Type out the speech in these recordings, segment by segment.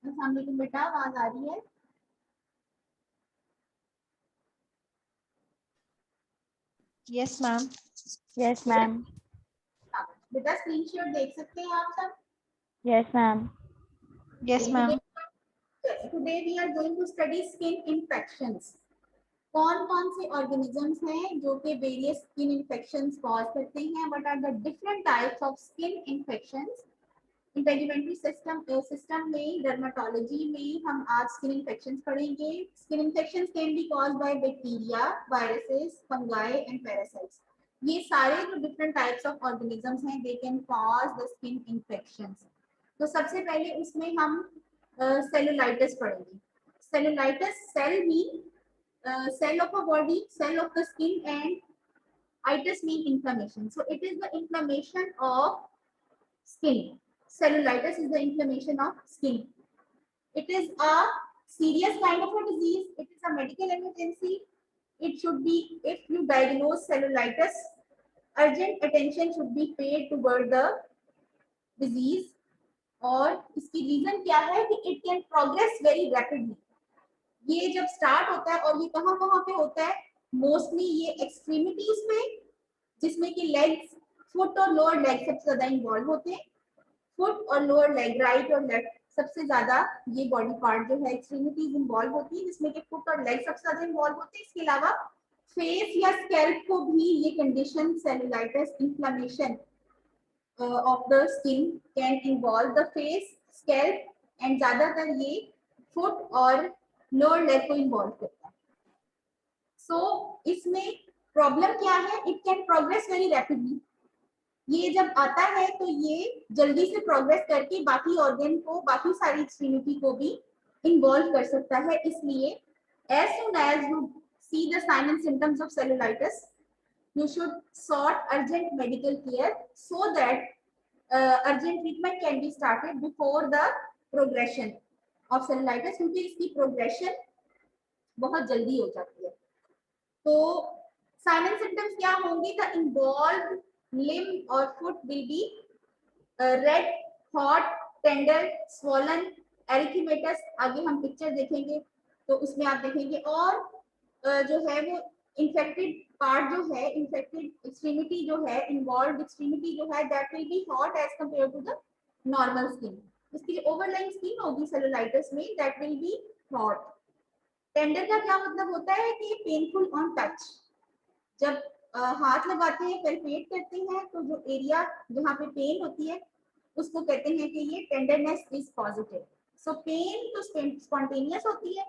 अस्सलाम वालेकुम बेटा, आवाज आ रही है? Yes ma'am. Yes ma'am. बेटा स्क्रीनशॉट देख सकते हैं आप सब? Yes ma'am. Yes ma'am. Today we are going to study skin infections. कौन कौन से ऑर्गेनिजम्स हैं जो कि वेरियस स्किन इन्फेक्शंस कॉज करते हैं? What are the different types of skin infections? Integumentary system में, डर्मेटोलॉजी में हम आज स्किन इन्फेक्शंस पढ़ेंगे। Skin infections can be caused by bacteria, viruses, fungi and parasites. ये सारे जो डिफरेंट टाइप्स ऑफ ऑर्गेनिजम्स हैं, they can cause the skin infections. तो सबसे पहले उसमें हम सेलुलाइटिस पढ़ेंगे। Cellulitis cell mean cell of a body, cell of the skin, and itis mean inflammation. So it is the inflammation of skin. Cellulitis is the inflammation of skin. It is a serious kind of a disease. It is a medical emergency. It should be, if you diagnose cellulitis, urgent attention should be paid toward the disease. और इसकी reason क्या है कि it can progress very rapidly. ये जब start होता है और ये कहाँ कहाँ पे होता है? मोस्टली ये एक्सट्रीमिटीज पे, जिसमें कि लेग्स, फुट और लोअर लेग सबसे ज्यादा इन्वॉल्व होते हैं। फुट और लोअर लेग, राइट और लेफ्ट, सबसे ज्यादा ये बॉडी पार्ट जो है एक्सट्रीमिटीज इन्वॉल्व होती है, जिसमें कि फुट और लेग सबसे ज्यादा इन्वॉल्व होते हैं। इसके अलावा फेस या स्कैल्प को भी ये condition cellulitis inflammation of the skin can involve the face, scalp and ज्यादातर ये फुट और लोअर लेग को इन्वॉल्व करता है। सो इसमें प्रॉब्लम क्या है? It can progress very rapidly. ये जब आता है तो ये जल्दी से प्रोग्रेस करके बाकी ऑर्गन को, बाकी सारी एक्सट्रीमिटी को भी इन्वॉल्व कर सकता है। इसलिए as soon as you see the sign and symptoms of cellulitis, you should sought urgent medical care so that urgent treatment can be started before the progression of cellulitis, क्योंकि इसकी progression बहुत जल्दी हो जाती है। तो साइन एंड सिम्टम्स क्या होंगे? द इन्वॉल्व लिम्ब और foot will be red, hot, tender, swollen, erythematous. आगे हम पिक्चर देखेंगे तो उसमें आप देखेंगे। और जो है वो इन्फेक्टेड पार्ट जो है, इन्फेक्टेड एक्सट्रीमिटी जो है, इन्वॉल्व एक्सट्रीमिटी जो है, that will be hot as compare to the normal skin. इसकी जो ओवरलाइंग स्किन होगी सेलुलाइटिस में, that will be hot. Tender का क्या मतलब होता है कि पेनफुल ऑन टच। जब हाथ लगाते हैं, पैल्पेट करते हैं, तो जो एरिया जहाँ पे पेन होती है उसको कहते हैं कि ये tenderness is positive. So pain तो स्पॉन्टेनियस होती है,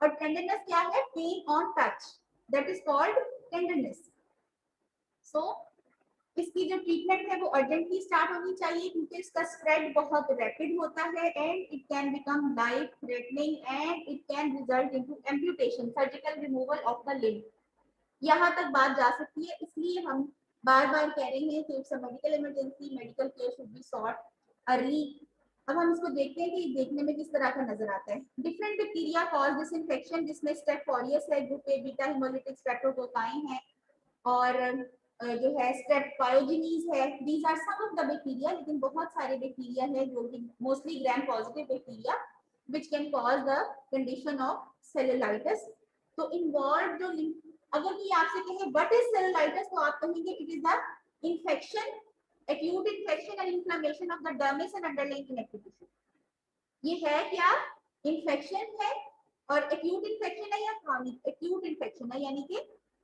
और टेंडरनेस क्या है? Pain on touch, that is called tenderness. So इसकी जो ट्रीटमेंट है वो अर्जेंटली स्टार्ट होनी चाहिए, क्योंकि इसका स्प्रेड बहुत रैपिड होता है and it can become life threatening and it can result into amputation, surgical removal of the limb. यहाँ तक बात जा सकती है। इसलिए हम बार बार कह रहे हैं कि it's a medical emergency, medical care should be sought early. अब हम इसको देखते हैं कि देखने में किस तरह का नजर आता है। Different bacteria cause this infection, जिसमें स्टेफ ऑरियस है, group A beta haemolytic streptococci है, और जो है स्टेप पायोजिनीज है। These are some of the bacteria, लेकिन बहुत सारे बैक्टीरिया है जो कि mostly gram positive bacteria which can cause the condition of cellulitis. तो इन्वॉल्व जो, अगर कोई आपसे कहे व्हाट इज सेलुलाइटिस, तो आप कहेंगे it is the infection, acute infection and inflammation of the dermis and underlying connective tissue. ये है क्या? इन्फेक्शन है, और एक्यूट इन्फेक्शन है या क्रॉनिक? एक्यूट इन्फेक्शन है, यानी कि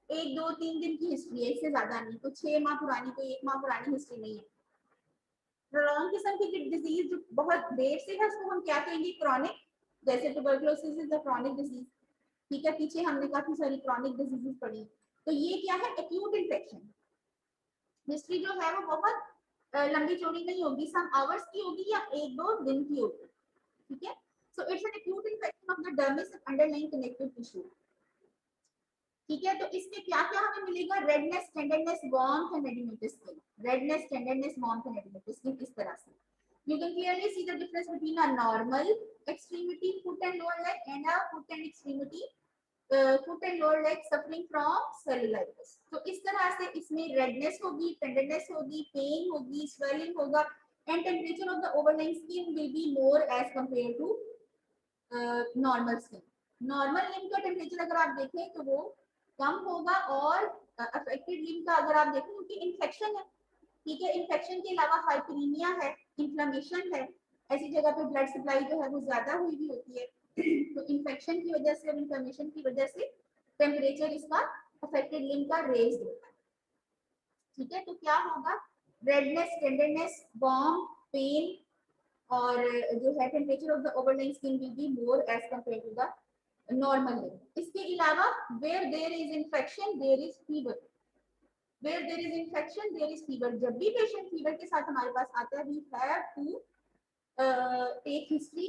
1, 2, 3 दिन की हिस्ट्री है, इससे ज्यादा नहीं। तो 6 माह पुरानी, कोई 1 माह पुरानी हिस्ट्री नहीं है। प्रोलॉन्ग किस्म की डिजीज जो बहुत देर से है, उसको हम क्या कहेंगे? क्रॉनिक। जैसे tuberculosis is a chronic disease. ठीक है, पीछे हमने काफी सारी क्रॉनिक डिजीजेस पढ़ी। तो ये क्या है? Acute infection. हिस्ट्री जो है वो बहुत लंबी चौड़ी नहीं होगी, सम आवर्स की होगी या 1-2 दिन की होगी। ठीक है, so it's an acute infection of the dermis and underlying connective tissue. ठीक है, तो इसमें क्या क्या हमें मिलेगा? Redness, tenderness, warmth and oedematous skin. Redness, tenderness, warmth and oedematous skin. इस तरह से you can clearly see the difference between a normal extremity, foot and lower leg, and a foot and extremity, foot and lower leg suffering from cellulitis. तो इस तरह से इसमें redness होगी, tenderness होगी, पेन होगी, स्वेलिंग होगा, and temperature of the overlying skin will be more as compared to normal skin. Normal limb का टेम्परेचर अगर आप देखें तो वो कम होगा, और अफेक्टेड लिम्ब का अगर आप देखें क्योंकि इन्फेक्शन है, ठीक है, इन्फेक्शन के अलावा हाइपरीमिया है, इन्फ्लेमेशन है, ऐसी जगह पे ब्लड सप्लाई जो है वो ज्यादा हुई भी होती है। तो इन्फेक्शन की वजह से और इन्फ्लेमेशन की वजह से टेम्परेचर इसका अफेक्टेड लिम्ब का रेज होता है, ठीक है। तो क्या होगा, रेडनेस, टेंडरनेस, वार्म, पेन, और जो है temperature of the overlying skin will be more as compare to the normal limb. इसके अलावा where there is infection there is fever, where there is infection there is fever। जब भी patient fever के साथ हमारे पास आता है, we have to take history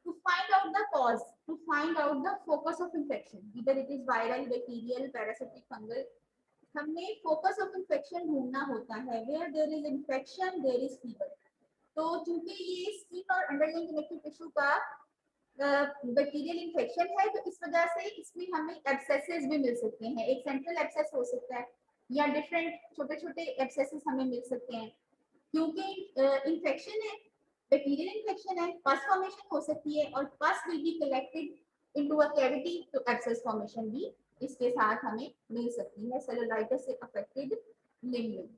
to find out the cause, to find out the focus of infection, either it is viral, bacterial, parasitic, fungal। हमें focus of infection ढूंढना होता है, where there is infection there is fever। तो चूंकि ये skin और underlying connective tissue का bacterial infection है, तो इस वजह से इसमें हमें एब्सेसेस भी मिल सकते हैं। एक सेंट्रल एब्सेस हो सकता है या डिफरेंट छोटे छोटे एब्सेसेस हमें मिल सकते हैं, क्योंकि इन्फेक्शन है, बैक्टीरियल इन्फेक्शन है, पस फॉर्मेशन हो सकती है, और पस will be collected into a cavity, तो एब्सेस फॉर्मेशन भी इसके साथ हमें मिल सकती है सेलुलाइटिस से अफेक्टेड लिम्ब में।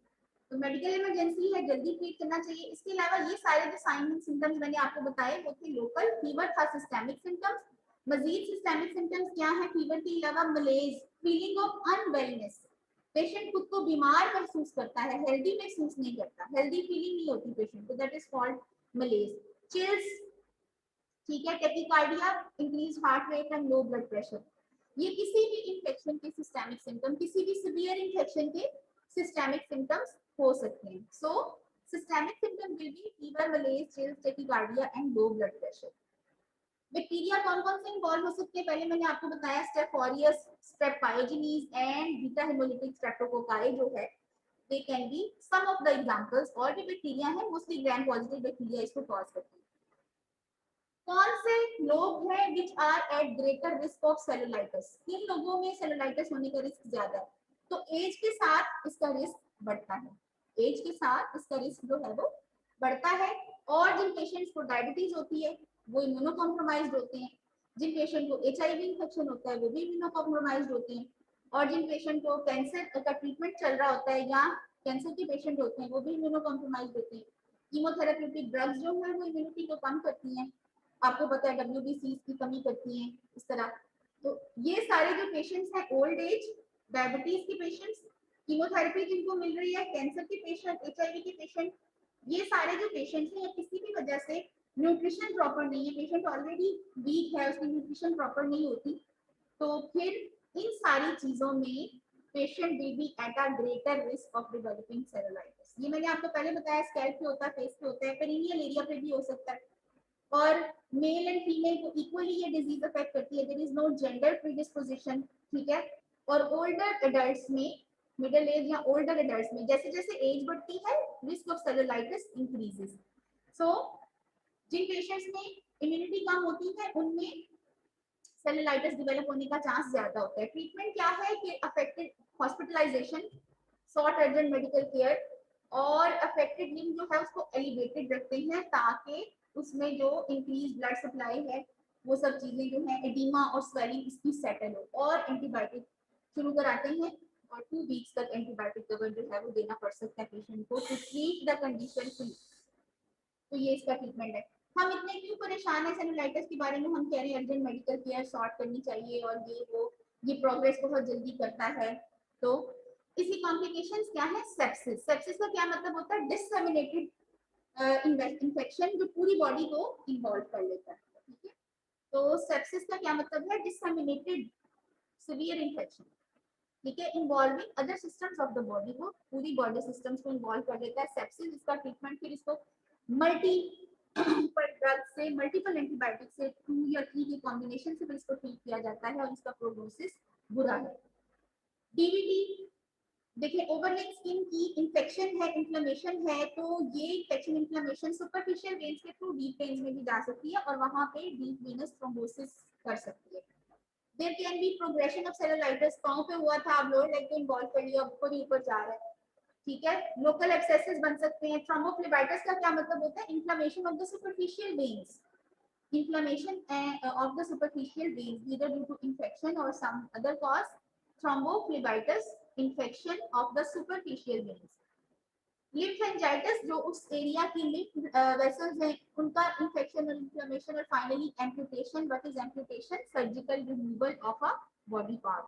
तो मेडिकल इमरजेंसी है, जल्दी ट्रीट करना चाहिए। इसके अलावा ये सारे जो साइन एंड सिम्टम्स मैंने आपको बताए वो थे लोकल, फीवर था सिस्टेमिक सिम्टम्स। मजीद सिस्टेमिक सिम्टम्स क्या है फीवर के अलावा, मलेज, फीलिंग ऑफ अनवेलनेस, पेशेंट खुद को बीमार महसूस करता है, हेल्दी महसूस नहीं करता, हेल्दी फीलिंग नहीं होती पेशेंट को, that is called malaise. Chills, ठीक है, tachycardia, increase heart rate and low blood pressure. ये किसी भी इन्फेक्शन के सिस्टेमिक सिम्टम, किसी भी सीवियर इन्फेक्शन के सिस्टेमिक सिम्टम्स हो सकते हैं। So systemic symptom will be fever, malaise, chills, tachycardia and low blood pressure. Bacteria कौन कौन से इन्वॉल्व हो सकते हैं, पहले मैंने आपको बताया staph aureus, strep pyogenes and beta haemolytic streptococci जो है, they can be some of the examples. और भी बैक्टीरिया है, मोस्टली ग्राम पॉजिटिव बैक्टीरिया इसको कॉज करते हैं। कौन से लोग हैं which are at greater risk of cellulitis, किन लोगों में सेलुलाइटिस होने का रिस्क ज्यादा है, तो एज के साथ इसका रिस्क बढ़ता है, एज के साथ इसका रिस्क जो है वो बढ़ता है। और जिन पेशेंट्स को डायबिटीज होती है वो इम्यूनो कॉम्प्रोमाइज्ड होते हैं, जिन पेशेंट को HIV इन्फेक्शन होता है वो भी इम्यूनो कॉम्प्रोमाइज्ड होते हैं, और जिन पेशेंट को कैंसर का ट्रीटमेंट चल रहा होता है या कैंसर के पेशेंट होते हैं वो भी इम्यूनो कॉम्प्रोमाइज्ड होते हैं। कीमोथेरेप्यूटिक ड्रग्स जो है वो इम्यूनिटी को कम करती हैं, आपको पता है WBC की कमी करती हैं इस तरह। तो ये सारे जो पेशेंट्स हैं, ओल्ड एज, डायबिटीज के पेशेंट्स, कीमोथेरेपी जिनको मिल रही है, कैंसर के पेशेंट, HIV के पेशेंट, ये सारे जो पेशेंट्स हैं किसी भी वजह से न्यूट्रिशन प्रॉपर नहीं है, पेशेंट ऑलरेडी वीक है, उसकी न्यूट्रिशन प्रॉपर नहीं होती, तो फिर इन सारी चीजों में patient will be at a greater risk of developing cellulitis. ये मैंने आपको पहले बताया, स्कैल्प पे होता है, फेस पे होता है, पेरिनियल एरिया पे भी हो सकता है, और मेल एंड फीमेल को इक्वली ये डिजीज अफेक्ट करती है, there is no gender predisposition, ठीक है। और ओल्डर एडल्ट्स में, मिडिल एज या ओल्डर एडल्ट्स में जैसे जैसे एज बढ़ती है risk of cellulitis increases. So जिन पेशेंट्स में इम्यूनिटी कम होती है उनमें सेलुलाइटिस डेवलप होने का चांस ज्यादा होता है। ट्रीटमेंट क्या है कि affected hospitalisation, short urgent medical care, और अफेक्टेड लिम्ब जो है उसको एलिवेटेड रखते हैं ताकि उसमें जो इंक्रीज ब्लड सप्लाई है वो सब चीजें जो है एडिमा और स्वेलिंग इसकी सेटल हो, और एंटीबायोटिक शुरू कराते हैं, और 2 वीक्स तक एंटीबायोटिक कवर जो है वो देना पड़ सकता है पेशेंट को to treat the condition fully. तो ये इसका ट्रीटमेंट है। हम इतने क्यों परेशान है सेलुलाइटिस के बारे में, हम कह रहे हैं अर्जेंट मेडिकल केयर सॉर्ट करनी चाहिए, और ये वो, ये प्रोग्रेस बहुत जल्दी करता है। तो इसी कॉम्प्लिकेशंस क्या है, सेप्सिस। सेप्सिस का क्या मतलब होता है, डिससेमिनेटेड इन्फेक्शन जो पूरी बॉडी को इन्वॉल्व कर लेता है, ठीक है। तो सेप्सिस का क्या मतलब है, डिससेमिनेटेड सीवियर इन्फेक्शन, ठीक है, involving other systems of the body, को पूरी बॉडी सिस्टम्स को इन्वॉल्व कर लेता है सेप्सिस। इसका ट्रीटमेंट फिर इसको मल्टीपल ड्रग से, मल्टीपल एंटीबायोटिक से 2 या 3 के कॉम्बिनेशन से इसको ट्रीट किया जाता है, और इसका प्रोग्नोसिस बुरा है। डीवीटी, देखिए ओवरलेग स्किन की इंफेक्शन है, इन्फ्लेमेशन है, तो ये इंफेक्शन इन्फ्लेमेशन सुपरफिशियल वेन्स के थ्रू डीप वेन्स में भी जा सकती है, और वहां पे डीप वेनस थ्रोम्बोसिस कर सकती है। There can be progression of cellulitis, पांव पे हुआ था, अब लोअर लेग को इन्वॉल्व कर लिया, ऊपर ही ऊपर जा रहा है, ठीक है। लोकल एब्सेसेस बन सकते हैं। थ्रोम्बोफ्लेबाइटिस का क्या मतलब होता है, inflammation of the superficial veins, inflammation of the superficial veins either due to infection or some other cause, thrombophlebitis, infection of the superficial veins. लिम्फेंजाइटिस जो उस एरिया की लिम्फ वेसल्स हैं उनका इंफेक्शन और इन्फ्लेमेशन, और finally amputation. What is amputation? Surgical removal of a body part.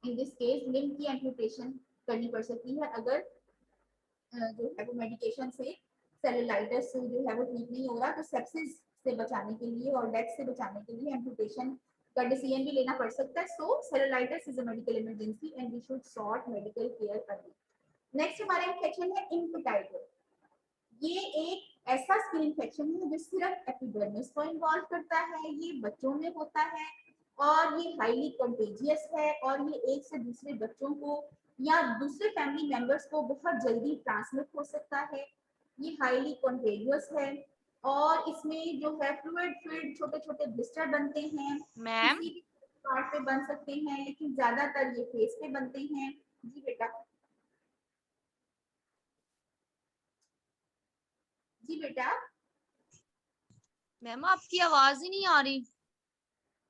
In this case lymph की amputation करनी पड़ सकती है अगर जो है वो मेडिकेशन से सेलुलाइटिस से जो है वो ठीक नहीं हो रहा, तो सेप्सिस से बचाने के लिए और डेथ से बचाने के लिए एम्पुटेशन का डिसीजन भी लेना पड़ सकता है. So cellulitis is a medical emergency and we should sought medical care early. Next हमारा इन्फेक्शन है इम्पिटाइगो. ये एक ऐसा स्किन इन्फेक्शन है जो सिर्फ एपिडर्मिस को इन्वॉल्व करता है. ये बच्चों में होता है और ये हाईली कंटेजियस है और ये एक से दूसरे बच्चों को या दूसरे फैमिली मेंबर्स को बहुत जल्दी ट्रांसमिट हो सकता है. ये हाईली कंटेजियस है और इसमें जो है फ्लूइड फिल्ड छोटे छोटे ब्लिस्टर बनते हैं. मैम किसी भी पार्ट पे बन सकते हैं लेकिन ज्यादातर ये फेस पे बनते हैं. जी बेटा. जी बेटा. मैम आपकी आवाज ही नहीं आ रही,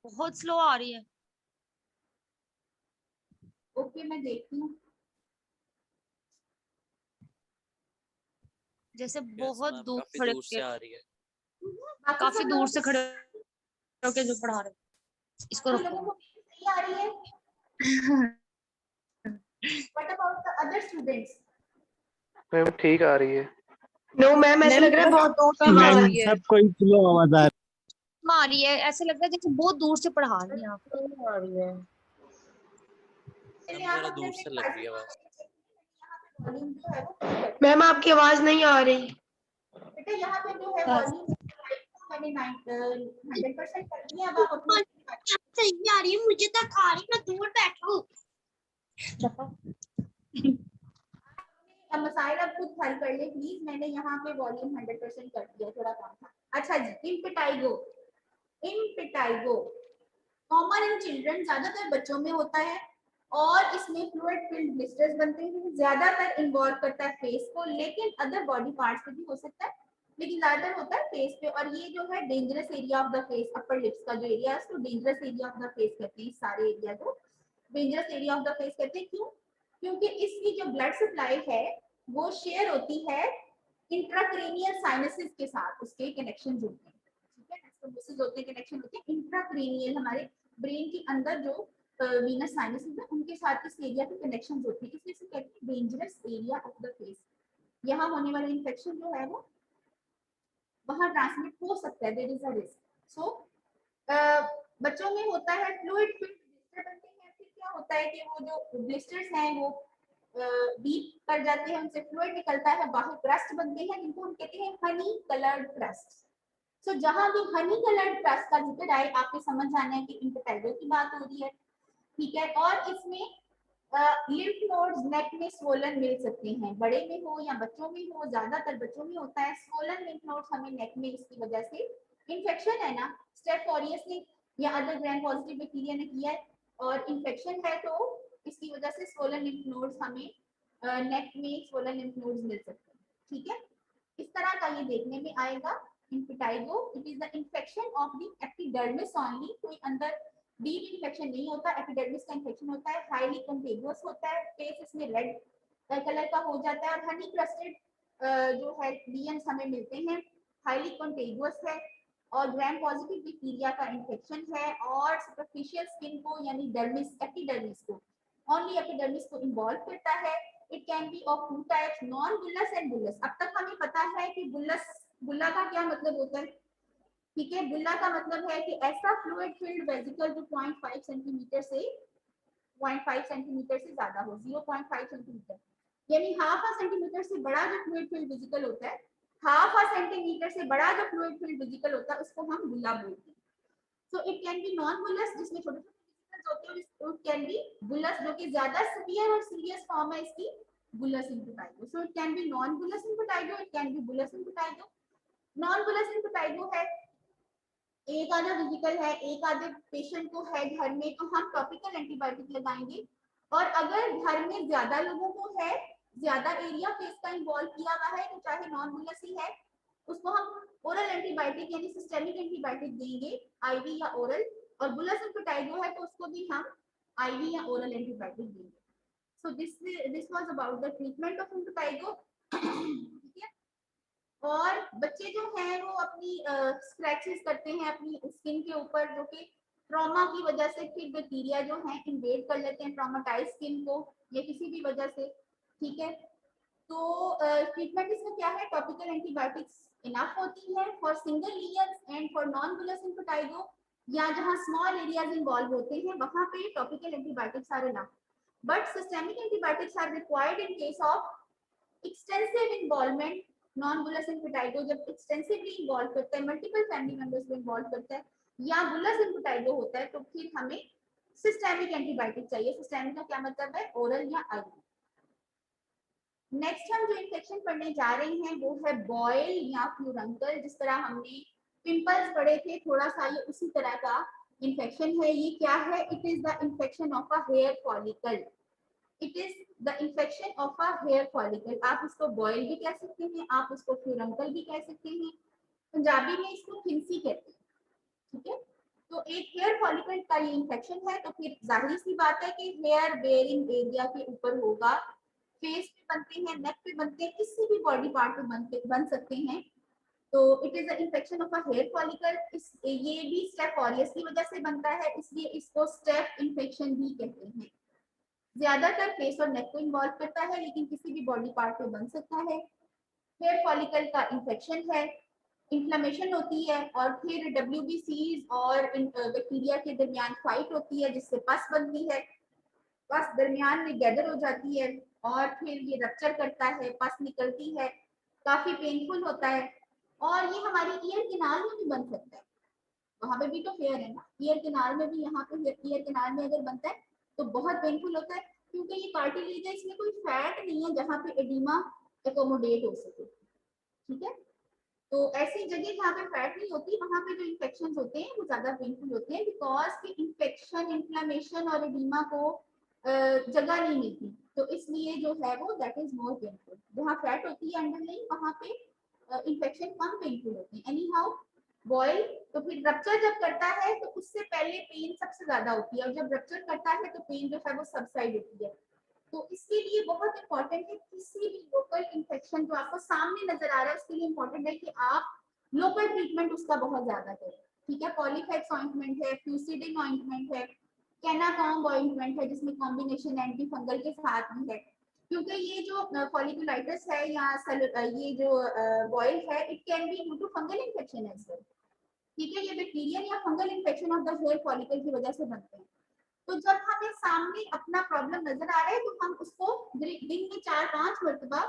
बहुत स्लो आ रही है. ओके मैं देखती हूँ. जैसे Yes, बहुत ma'am, दूर काफी खड़े दूर से आ रही है. बाकी काफी सब दूर लोगों से को- खड़े होके जो पढ़ा रहे. इसको बाकी रखो. लोगों को सही आ रही है. What about the other students? Ma'am ठीक आ रही है. नो मैम ऐसा लग रहा है बहुत दूर से आ रही है. सब कोई स्लो आवाज आ आ रही है, ऐसे लग रहा है जैसे बहुत दूर से पढ़ा रही हैं आप. आ रही है. पहले मैम आप जरा अपने दूर से लग रही है आवाज. वॉल्यूम जो है वो फुल कर. मैम आपकी आवाज नहीं आ रही. बेटा यहाँ पे जो है बस. वॉल्यूम मैंने 100% कर दिया. अब आप अपने सही आ रही है, मुझे तक आ रही, मैं दूर बैठा हूँ. मसाइल अब खुद हल कर ले प्लीज. मैंने यहाँ पे वॉल्यूम 100% कर दिया, थोड़ा कम था. अच्छा जी. इम्पिटाइगो. इम्पिटाइगो कॉमन इन चिल्ड्रन, ज्यादातर बच्चों में होता है और इसमें फ्लूइड फिल्ड ब्लिस्टर्स बनते हैं. ज्यादातर इन्वॉल्व करता है फेस को, लेकिन अदर बॉडी पार्ट्स पे भी हो सकता है, लेकिन ज्यादातर होता है फेस पे. और ये जो है dangerous area of the face, upper lips का जो एरिया है उसको dangerous area of the face कहते हैं. सारे एरिया को dangerous area of the face कहते हैं. क्यों? क्योंकि इसकी जो ब्लड सप्लाई है वो शेयर होती है इंट्राक्रेनियल साइनसेस के साथ. उसके कनेक्शन होते हैं. ठीक है, स्टोमोसिस होते हैं, कनेक्शन होते हैं इंट्राक्रेनियल, हमारे ब्रेन के अंदर जो वीनस साइनसेस है उनके साथ इस एरिया के कनेक्शन होते हैं. इसलिए इसे कहते हैं dangerous area of the face. यहाँ होने वाला इन्फेक्शन जो है वो वहां ट्रांसमिट हो सकता है. There is a risk. So बच्चों में होता है फ्लूइड फिल्ड ब्लिस्टर बनते हैं. फिर क्या होता है कि वो जो ब्लिस्टर्स हैं वो डीप कर जाते हैं, उनसे फ्लूइड निकलता है, बाहर क्रस्ट बनते हैं जिनको हम कहते हैं हनी कलर्ड क्रस्ट. सो जहां भी हनी कलर्ड क्रस्ट का जिक्र आए आपको समझ आना है कि इम्पिटाइगो की बात हो रही है. ठीक है. और इसमें लिम्फ नोड्स नेक में स्वोलन मिल सकते हैं, बड़े में हो या बच्चों में हो. ज्यादातर बच्चों में होता है स्वोलन लिम्फ नोड्स हमें नेक में, इसकी वजह से इन्फेक्शन है ना, स्टेफ ऑरियस ने या अदर ग्राम पॉजिटिव बैक्टीरिया ने किया है और इन्फेक्शन है तो इसकी वजह से स्वोलन लिम्फ नोड्स हमें नेक में स्वोलन लिम्फ नोड्स मिल सकते हैं. ठीक है, इस तरह का ये देखने में आएगा impetigo. It is the infection of the epidermis only. कोई अंदर डीप इन्फेक्शन नहीं होता, एपिडर्मिस का इन्फेक्शन होता है. हाईली कंटेजियस होता है, फेस इसमें रेड कलर का हो जाता है और हनी क्रस्टेड जो है लीयंस हमें मिलते हैं. हाईली कंटेजियस है और ग्राम पॉजिटिव बैक्टीरिया का इन्फेक्शन है और सुपरफिशियल स्किन को यानी डर्मिस, एपिडर्मिस को, ओनली एपिडर्मिस को इन्वॉल्व करता है. It can B of two types, non बुल्लस and बुल्लस. अब तक हमें पता है कि बुल्ला का क्या मतलब होता है. ठीक है, बुल्ला का मतलब है कि ऐसा फ्लूइड फिल्ड वेसिकल जो 0.5 सेंटीमीटर से 0.5 सेंटीमीटर से ज्यादा हो. 0.5 सेंटीमीटर यानी हाफ अ सेंटीमीटर से बड़ा जो फ्लूइड फिल्ड वेसिकल होता है, हाफ अ सेंटीमीटर से बड़ा जो फ्लूइड फिल्ड वेसिकल होता है उसको हम बुल्ला बोलते हैं. सो इट कैन बी नॉन बुल्लस जिसमें छोटे छोटे वेसिकल्स होते हैं, और इट कैन बी बुल्लस जो कि ज्यादा सीवियर और सीरियस फॉर्म है इसकी, bullous impetigo. So it can be non bullous impetigo, it can be bullous impetigo. Non bullous impetigo है एक आधा वेसिकल है, एक आधे पेशेंट को है घर में, तो हम टॉपिकल एंटीबायोटिक लगाएंगे. और अगर घर में ज्यादा लोगों को है, ज्यादा एरिया फेस का इन्वॉल्व किया हुआ है, तो चाहे नॉन बुल्लस ही है उसको हम ओरल एंटीबायोटिक यानी सिस्टेमिक एंटीबायोटिक देंगे, आईवी या ओरल, और बुलस इम्पेटाइगो है तो उसको भी हम आईवी या ओरल एंटीबायोटिक देंगे। So this was about the treatment of impetigo. ठीक है, और बच्चे जो हैं वो अपनी स्क्रैचेस करते हैं अपनी स्किन के ऊपर, जो कि ट्रॉमा की वजह से फिर बैक्टीरिया जो है इन्वेड कर लेते हैं ट्रॉमाटाइज स्किन को, या किसी भी वजह से। ठीक है, तो ट्रीटमेंट इसमें क्या है, टॉपिकल एंटीबायोटिक्स इनफ होती है for single lesions and for non bullous impetigo, या जहां स्मॉल एरियाज इन्वॉल्व होते हैं वहां पे topical antibiotics are enough, but systemic antibiotics are required in case of extensive involvement. Non bullous impetigo जब extensively involve करता है, मल्टीपल फैमिली मेंबर्स को इन्वॉल्व करता है, या बुलस इम्पेटाइगो होता है, तो फिर हमें सिस्टेमिक एंटीबायोटिक चाहिए। सिस्टेमिक का क्या मतलब है, ओरल या आईवी। नेक्स्ट हम जो इन्फेक्शन पढ़ने जा रहे हैं वो है बॉयल या फ्लूरंकल। जिस तरह हमने पिंपल्स पढ़े थे, थोड़ा सा ये उसी तरह का इन्फेक्शन है। ये क्या है, it is the infection of a hair follicle. It is the infection of a hair follicle. आप इसको बॉयल भी कह सकते हैं, आप इसको फ्लूरंकल भी कह सकते हैं, पंजाबी में इसको खिंसी कहते हैं। ठीक है, तो एक हेयर फॉलिकल का ये इन्फेक्शन है, तो फिर जाहिर सी बात है कि हेयर बेयरिंग एरिया के ऊपर होगा, फेस पे बनते हैं, नेक पे बनते हैं, किसी भी बॉडी पार्ट पे बन सकते हैं। तो it is the infection of a hair follicle. ये भी स्टेप ऑरियस की वजह से बनता है, इसलिए इसको स्टेप इन्फेक्शन भी कहते हैं। ज्यादातर फेस और नेक को इन्वॉल्व करता है, लेकिन किसी भी बॉडी पार्ट पे बन सकता है। हेयर फॉलिकल का इन्फेक्शन है, इन्फ्लेमेशन होती है, और फिर WBCs और बैक्टीरिया के दरमियान फाइट होती है, जिससे पस बनती है, पस दरमियान में गैदर हो जाती है, और फिर ये रप्चर करता है, पस निकलती है, काफी पेनफुल होता है। और ये हमारी ईयर किनार में भी बन सकता है, वहां पे भी तो हेयर है ना, ईयर किनार में भी, यहाँ पे ईयर किनार में अगर बनता है तो बहुत पेनफुल होता है, क्योंकि ये कार्टिलेज है, इसमें कोई फैट नहीं है जहाँ पे एडिमा एकोमोडेट हो सके। ठीक है, तो ऐसी जगह जहाँ पे फैट नहीं होती वहां पे जो इन्फेक्शन होते हैं वो ज्यादा पेनफुल होते हैं, बिकॉज की इन्फेक्शन, इन्फ्लेमेशन और एडिमा को जगह नहीं मिलती, तो इसलिए जो है वो दैट इज मोर पेनफुल। जहाँ फैट होती है अंडरलाइन वहां पे इन्फेक्शन कम पेनफुल होती है। एनी हाउ बॉयल, तो फिर रप्चर जब करता है तो उससे पहले पेन सबसे ज्यादा होती है, और जब रप्चर करता है तो पेन जो है वो सबसाइड होती है। तो इसके लिए बहुत इंपॉर्टेंट है, किसी भी लोकल इन्फेक्शन जो आपको सामने नजर आ रहा है उसके लिए इंपॉर्टेंट है कि आप लोकल ट्रीटमेंट उसका बहुत ज्यादा करें। ठीक है, पॉलीफेक्स ऑइंटमेंट है, फ्यूसिडिन ऑइंटमेंट है, केनाकॉम्ब ऑइंटमेंट है, जिसमें कॉम्बिनेशन एंटी फंगल के साथ भी है, क्योंकि ये जो फॉलिकुलाइटिस है या ये जो बॉयल है, it can be due to fungal infection as well. ठीक है, ये बैक्टीरियल या fungal infection of the hair follicle की वजह से बनते हैं। तो जब हमें सामने अपना प्रॉब्लम नजर आ रहा है तो हम उसको दिन में 4-5 मरतबा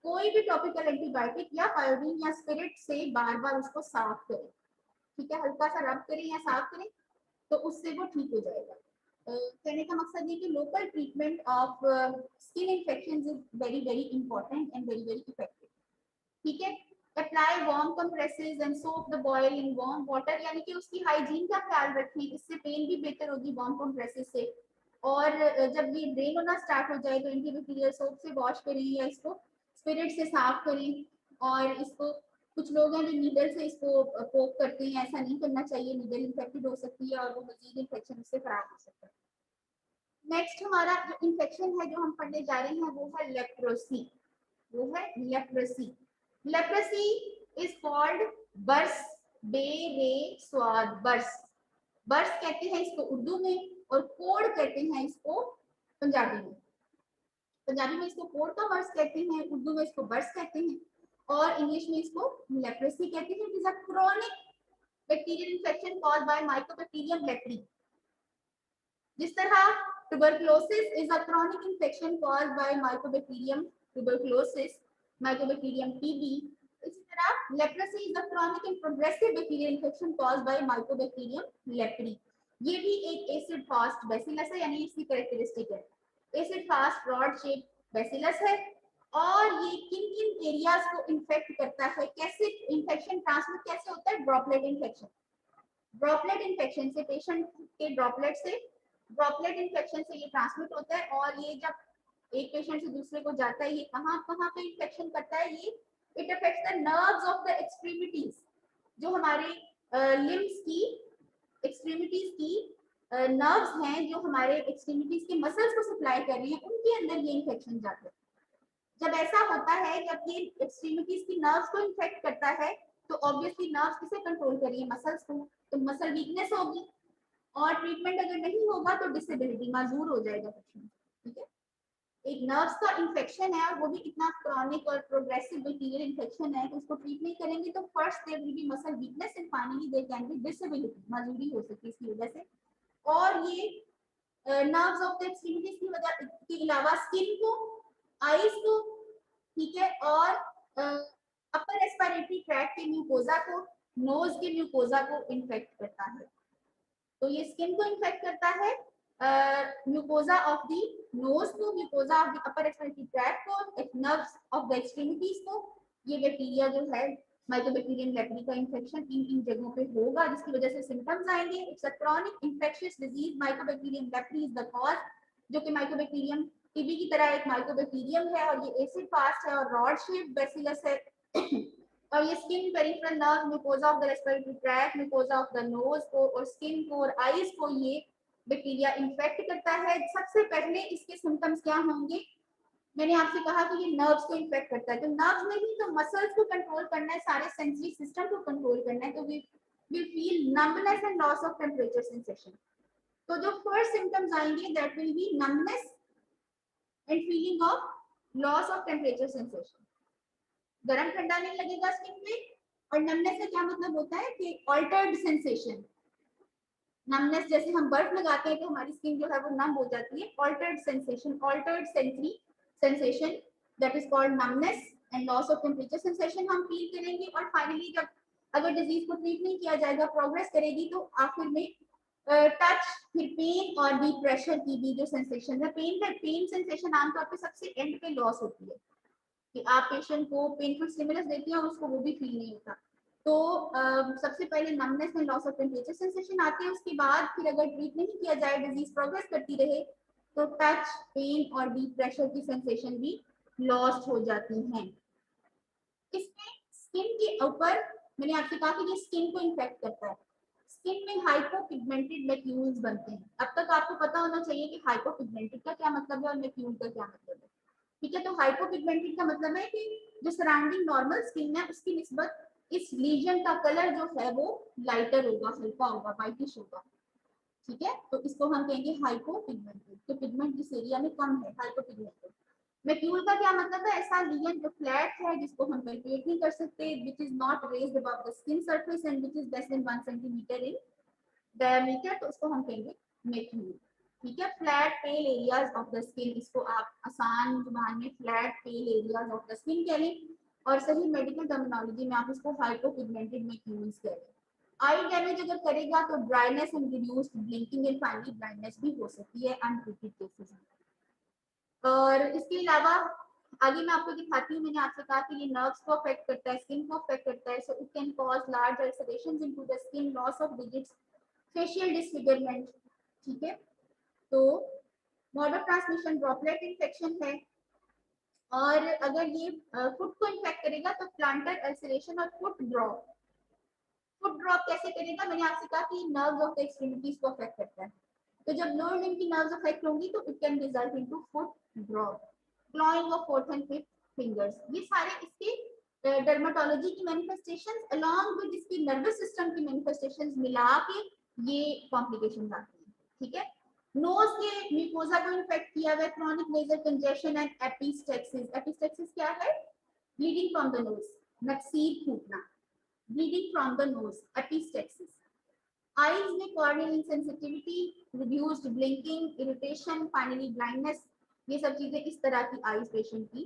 कोई भी टॉपिकल एंटीबायोटिक या आयोडीन या स्पिरिट से बार बार उसको साफ करें। ठीक है, हल्का सा रब करें या साफ करें, तो उससे वो ठीक हो जाएगा। कहने का मकसद ये कि local treatment of skin infection is very very important and very very effective. ठीक है, apply warm compresses and soak the boil in warm water, यानी कि उसकी हाइजीन का ख्याल रखें, इससे पेन भी बेहतर होगी वार्म कंप्रेसेस से। और जब ये ड्रेन होना स्टार्ट हो जाए तो एंटीबैक्टीरियल सोप से वॉश करें या इसको स्पिरिट से साफ करें। और इसको, कुछ लोग हैं जो नीडल से इसको पोक करते हैं, ऐसा नहीं करना चाहिए, नीडल इन्फेक्टेड हो सकती है और वो मजीद इन्फेक्शन उससे खराब हो सकता है। नेक्स्ट हमारा जो इन्फेक्शन है जो हम पढ़ने जा रहे हैं वो है लेप्रोसी। वो है लेप्रोसी। लेप्रोसी इज कॉल्ड बर्स, बेरे स्वाद, बर्स। बर्स कहते हैं इसको उर्दू में, और कोड़ कहते हैं इसको पंजाबी में। पंजाबी में इसको कोड़ का बर्स कहते हैं, उर्दू में इसको बर्स कहते हैं, और इंग्लिश में इसको लेप्रोसी कहते हैं। It is a chronic bacterial infection caused by Mycobacterium leprae. जिस तरह tuberculosis is a chronic infection caused by mycobacterium tuberculosis, mycobacterium TB, इसी तरह leprosy is a chronic and progressive bacterial infection caused by mycobacterium lepri। ये भी एक acid fast bacillus है, यानी इसकी कैरेक्टरिस्टिक है acid fast rod shape bacillus है। और ये किन किन एरियाज को इन्फेक्ट करता है, कैसे इन्फेक्शन ट्रांसमिट कैसे होता है, ड्रॉपलेट इन्फेक्शन। ड्रॉपलेट इन्फेक्शन से, पेशेंट के ड्रॉपलेट से, ड्रॉपलेट इन्फेक्शन से ये ट्रांसमिट होता है। और ये जब एक पेशेंट से दूसरे को जाता है, ये कहाँ कहाँ पे इन्फेक्शन करता है, ये it affects the nerves of the extremities, जो हमारे लिम्स की एक्सट्रीमिटीज की नर्व्स हैं, जो हमारे एक्सट्रीमिटीज के मसल्स को सप्लाई कर रही हैं, उनके अंदर ये इन्फेक्शन जाता है। जब ऐसा होता है, जब ये एक्सट्रीमिटीज की नर्व्स को इन्फेक्ट करता है, तो ऑब्वियसली नर्व्स किसे कंट्रोल कर रही है? मसल्स को। तो मसल वीकनेस होगी, और ट्रीटमेंट अगर नहीं होगा तो डिसेबिलिटी, माजूर हो जाएगा पेशेंट। ठीक है, एक नर्व्स का इन्फेक्शन है और वो भी इतना क्रॉनिक और प्रोग्रेसिव बैक्टीरियल इन्फेक्शन है कि उसको ट्रीट नहीं करेंगे तो first there will be muscle weakness and finally there can be disability, माजूरी हो सकती है इसकी वजह से। और ये नर्व्स ऑफ द एक्सट्रीमिटीज की वजह के अलावा स्किन को, आईज को, ठीक है, और अपर रेस्पिरेटरी ट्रैक्ट के म्यूकोजा को, नोज के म्यूकोजा को इन्फेक्ट करता है। तो ये स्किन को इन्फेक्ट करता है, म्यूकोजा ऑफ द नोज को, mucosa of the upper respiratory tract को, नर्व्स ऑफ द एक्सट्रीमिटीज को। ये बैक्टीरिया जो है माइकोबैक्टीरियम लेप्री का इन्फेक्शन इन जगहों पे होगा, जिसकी वजह से सिम्टम्स आएंगे। It's a chronic infectious disease, Mycobacterium leprae is the cause, जो कि माइकोबैक्टीरियम टीबी की तरह एक माइकोबैक्टीरियम है और ये एसिड फास्ट है और रॉड शेप्ड बैसिलस है। और ये skin, peripheral nerve, mucosa of the respiratory tract, mucosa of the nose को और स्किन को और आईज को ये बैक्टीरिया इन्फेक्ट करता है। सबसे पहले इसके सिम्टम्स क्या होंगे? मैंने आपसे कहा कि ये नर्व्स को इन्फेक्ट करता है, तो नर्व्स नहीं तो मसल्स को कंट्रोल करना है, सारे सेंसरी सिस्टम को कंट्रोल करना है, तो we will feel numbness and loss of temperature sensation. तो जो फर्स्ट सिम्टम्स आएंगे that will be numbness and feeling of loss of temperature sensation. गरम ठंडा नहीं लगेगा स्किन पे, और नमनेस का क्या मतलब होता है कि ऑल्टर्ड सेंसेशन। नमनेस जैसे हम बर्फ लगाते हैं तो हमारी स्किन जो है वो नम हो जाती है, altered sensation, altered sensory sensation, that is called numbness and loss of temperature sensation हम फील करेंगे। और फाइनली जब अगर डिजीज को ट्रीट नहीं किया जाएगा, प्रोग्रेस करेगी, तो आखिर में टच, फिर पेन और डीप प्रेशर की भी जो सेंसेशन है, पेन सेंसेशन आमतौर पर सबसे एंड पे लॉस होती है कि आप पेशेंट को पेनफुल स्टिमुलस देते हैं और उसको वो भी फील नहीं होता। तो सबसे पहले numbness and loss of temperature sensation आती है, उसके बाद फिर अगर ट्रीट नहीं किया जाए, डिजीज प्रोग्रेस करती रहे, तो टच, पेन और डीप प्रेशर की सेंसेशन भी लॉस्ट हो जाती हैं। इसमें स्किन के ऊपर मैंने आपसे कहा कि ये स्किन को इन्फेक्ट करता है। स्किन में हाइपोपिगमेंटेड मैक्यूल्स बनते हैं। अब तक आपको पता होना चाहिए कि हाइपोपिगमेंटेड का क्या मतलब है और मैक्यूल का क्या मतलब है। ठीक है, तो हाइपोपिगमेंटेड का मतलब है कि जो सराउंडिंग नॉर्मल स्किन है उसकी निस्बत इस लीजन का कलर जो है वो लाइटर होगा, हल्का होगा, व्हाइटिश होगा। ठीक है, तो इसको हम कहेंगे हाइपोपिगमेंटेड, तो पिगमेंट जिस एरिया में कम है, हाइपोपिगमेंटेड। मैक्यूल का क्या मतलब है? ऐसा लीजन जो फ्लैट है, जिसको हम पैल्पेट नहीं कर सकते, which is not raised above the skin surface and which is less than 1 centimetre in diameter, तो उसको हम कहेंगे मैक्यूल। ठीक है, flat pale areas of the skin, इसको आप आसान जुबान में flat pale areas of the skin कह लें, और सही मेडिकल टर्मिनोलॉजी में आप इसको हाइपोपिगमेंटेड मैक्यूल्स कह लें। आई डैमेज अगर करेगा तो dryness and reduced blinking and finally blindness भी हो सकती है अनट्रीटेड केसेस में। और इसके अलावा आगे मैं आपको दिखाती हूँ, मैंने आपसे कहा कि ये नर्व्स को अफेक्ट करता है, स्किन को अफेक्ट करता है, so it can cause large ulcerations into the skin, loss of digits, facial disfigurement. ठीक है, तो mode of transmission droplet infection है, और अगर ये फुट को इन्फेक्ट करेगा तो प्लांटर अल्सरेशन और फुट ड्रॉप। फुट ड्रॉप कैसे करेगा? मैंने आपसे कहा कि नर्व्स ऑफ द एक्सट्रीमिटीज को अफेक्ट करता है, तो जब लोअर लिम्ब की नर्व्स अफेक्ट होंगी तो it can result into foot drop, clawing of fourth and fifth fingers. ये सारे इसके डर्मेटोलॉजी की मैनिफेस्टेशंस अलोंग विद इसकी नर्वस सिस्टम की मैनिफेस्टेशंस मिला के ये कॉम्प्लिकेशंस आती हैं। ठीक है, नोज के म्यूकोजा को इन्फेक्ट किया हुआ, chronic nasal congestion and epistaxis. Epistaxis क्या है? ब्लीडिंग फ्रॉम द नोज, नक्सीर फूटना, bleeding from the nose, epistaxis. Eyes में corneal insensitivity, reduced blinking, irritation, finally blindness, ये सब चीजें इस तरह की आईज पेशेंट की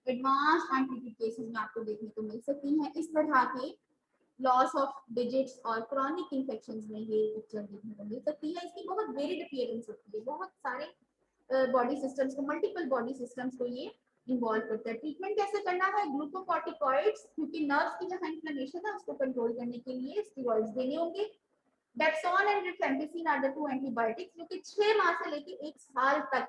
एडवांस अनट्रीटेड केसेस में आपको देखने को मिल सकती हैं। इस तरह के लॉस ऑफ डिजिट्स और क्रॉनिक इन्फेक्शंस में ये पिक्चर देखने को मिल सकती है। इसकी बहुत वेरिड अपीयरेंस होती है, बहुत सारे बॉडी सिस्टम्स को, मल्टीपल बॉडी सिस्टम्स को ये इन्वॉल्व करता है। ट्रीटमेंट कैसे करना है? ग्लूकोकॉर्टिकॉइड्स, क्योंकि नर्व्स की जहां इन्फ्लेमेशन है उसको कंट्रोल करने के लिए स्टेरॉइड्स देने होंगे। Dexone and rifampicin are the two antibiotics, जो कि 6 माह से लेकर 1 साल तक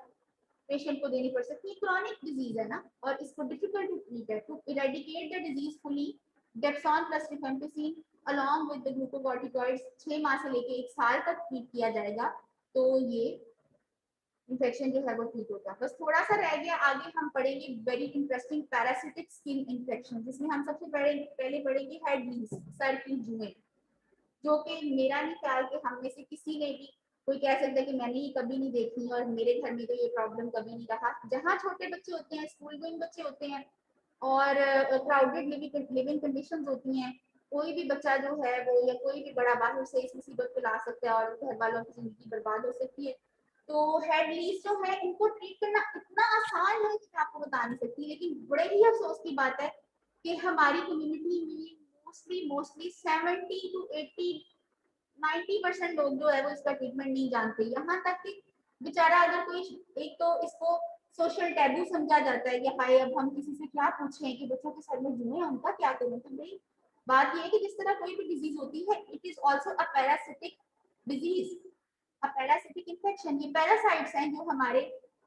पेशेंट को देनी पड़ सकती है। क्रॉनिक डिजीज है ना, और इसको डिफिकल्ट टू ट्रीट है। To eradicate the disease fully, dapsone plus rifampicin along with the glucocorticoids 6 माह से लेके 1 साल तक ट्रीट किया जाएगा, तो ये इन्फेक्शन जो है वो ठीक होगा। बस थोड़ा सा रह गया, आगे हम पढ़ेंगे very interesting parasitic skin infection, जिसमें हम सबसे पहले पढ़ेंगे हेड लीस, सर की जुएं, जो कि मेरा नहीं ख्याल कि हम में से किसी ने भी कोई कह सकता है कि मैंने ये कभी नहीं देखी और मेरे घर में तो ये प्रॉब्लम कभी नहीं रहा। जहाँ छोटे बच्चे होते हैं, स्कूल गोइंग बच्चे होते हैं और क्राउडेड लिविंग कंडीशंस होती हैं, कोई भी बच्चा जो है वो या कोई भी बड़ा बाहर से इस मुसीबत को ला सकता है और घर वालों की जिंदगी बर्बाद हो सकती है। तो हेड लीस जो है इनको ट्रीट करना इतना आसान है कि मैं आपको बता नहीं सकती, लेकिन बड़े ही अफसोस की बात है कि हमारी कम्युनिटी में मोस्टली 70 to 80 90% लोग जो है वो इसका ट्रीटमेंट नहीं जानते। यहाँ तक कि बेचारा अगर कोई, एक तो इसको सोशल टैबू समझा जाता है कि हाय अब हम किसी से क्या पूछें कि बच्चों के सर में जुए हैं उनका क्या करें। तो भाई बात ये है कि जिस तरह कोई भी डिजीज होती है, it is also a parasitic disease, a parasitic infection. ये पैरासाइट्स हैं जो हमारे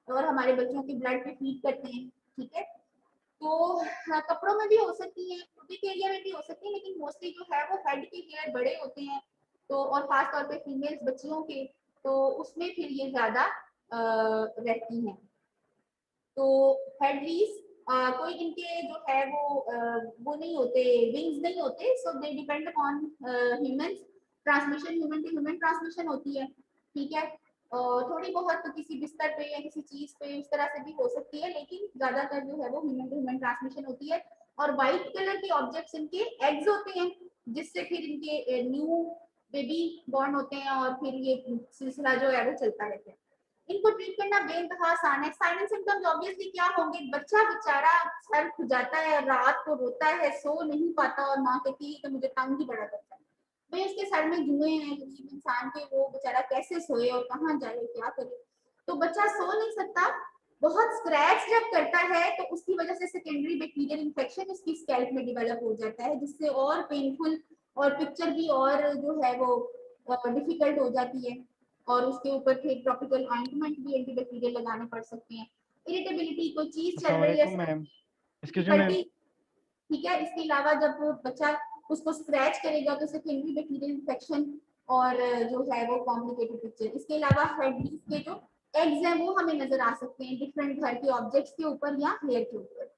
और हमारे बच्चों के ब्लड पे फीड करते हैं, ठीक है। तो हाँ, कपड़ों में भी हो सकती है, पुबिक एरिया में भी हो सकती है, लेकिन मोस्टली जो है वो हेड के हेयर बड़े होते हैं, तो और खास तौर पे फीमेल्स बच्चियों के, तो उसमें फिर ये ज्यादा रहती हैं। तो हेड लीस कोई इनके जो है वो नहीं होते, विंग्स नहीं होते, so they depend upon humans transmission, human to human transmission होती है, ठीक है। और थोड़ी बहुत तो किसी बिस्तर पे या किसी चीज पे उस तरह से भी हो सकती है, लेकिन ज्यादातर जो है वो ह्यूमन टू ह्यूमन ट्रांसमिशन होती है। और व्हाइट कलर के ऑब्जेक्ट्स इनके एग्स होते हैं, जिससे फिर इनके न्यू बेबी बॉर्न होते हैं और फिर ये सिलसिला जो है वो चलता रहता है। इनको ट्रीट करना बेइंतहा आसान है। साइलेंट सिम्टम्स ऑब्वियसली क्या होंगे, बच्चा बेचारा सर खुजाता है, रात को रोता है, सो नहीं पाता और माँ कहती है कि मुझे तंग ही बड़ा करता है। भाई उसके सर में जुए हैं गरीब इंसान के, वो बेचारा कैसे सोए और कहाँ जाए क्या करे। तो बच्चा सो नहीं सकता, बहुत स्क्रैच जब करता है तो उसकी वजह से सेकेंडरी बैक्टीरियल इन्फेक्शन उसकी स्कैल्प में डेवलप हो जाता है, जिससे और पेनफुल और पिक्चर भी और जो है वो डिफिकल्ट हो जाती है। और उसके ऊपर फिर टॉपिकल ऑइंटमेंट भी एंटीबैक्टीरियल लगाने पड़ सकते हैं। इरिटेबिलिटी, कोई चीज चल रही है मैम, डिफिकल्टी, ठीक है। इसके अलावा जब बच्चा उसको स्क्रैच करेगा तो सेकेंडरी बैक्टीरियल इन्फेक्शन और जो है वो कॉम्प्लिकेटेड पिक्चर। इसके अलावा हेड लीस के जो एग्स हैं वो हमें नजर आ सकते हैं डिफरेंट घर के ऑब्जेक्ट्स के ऊपर या हेयर के ऊपर।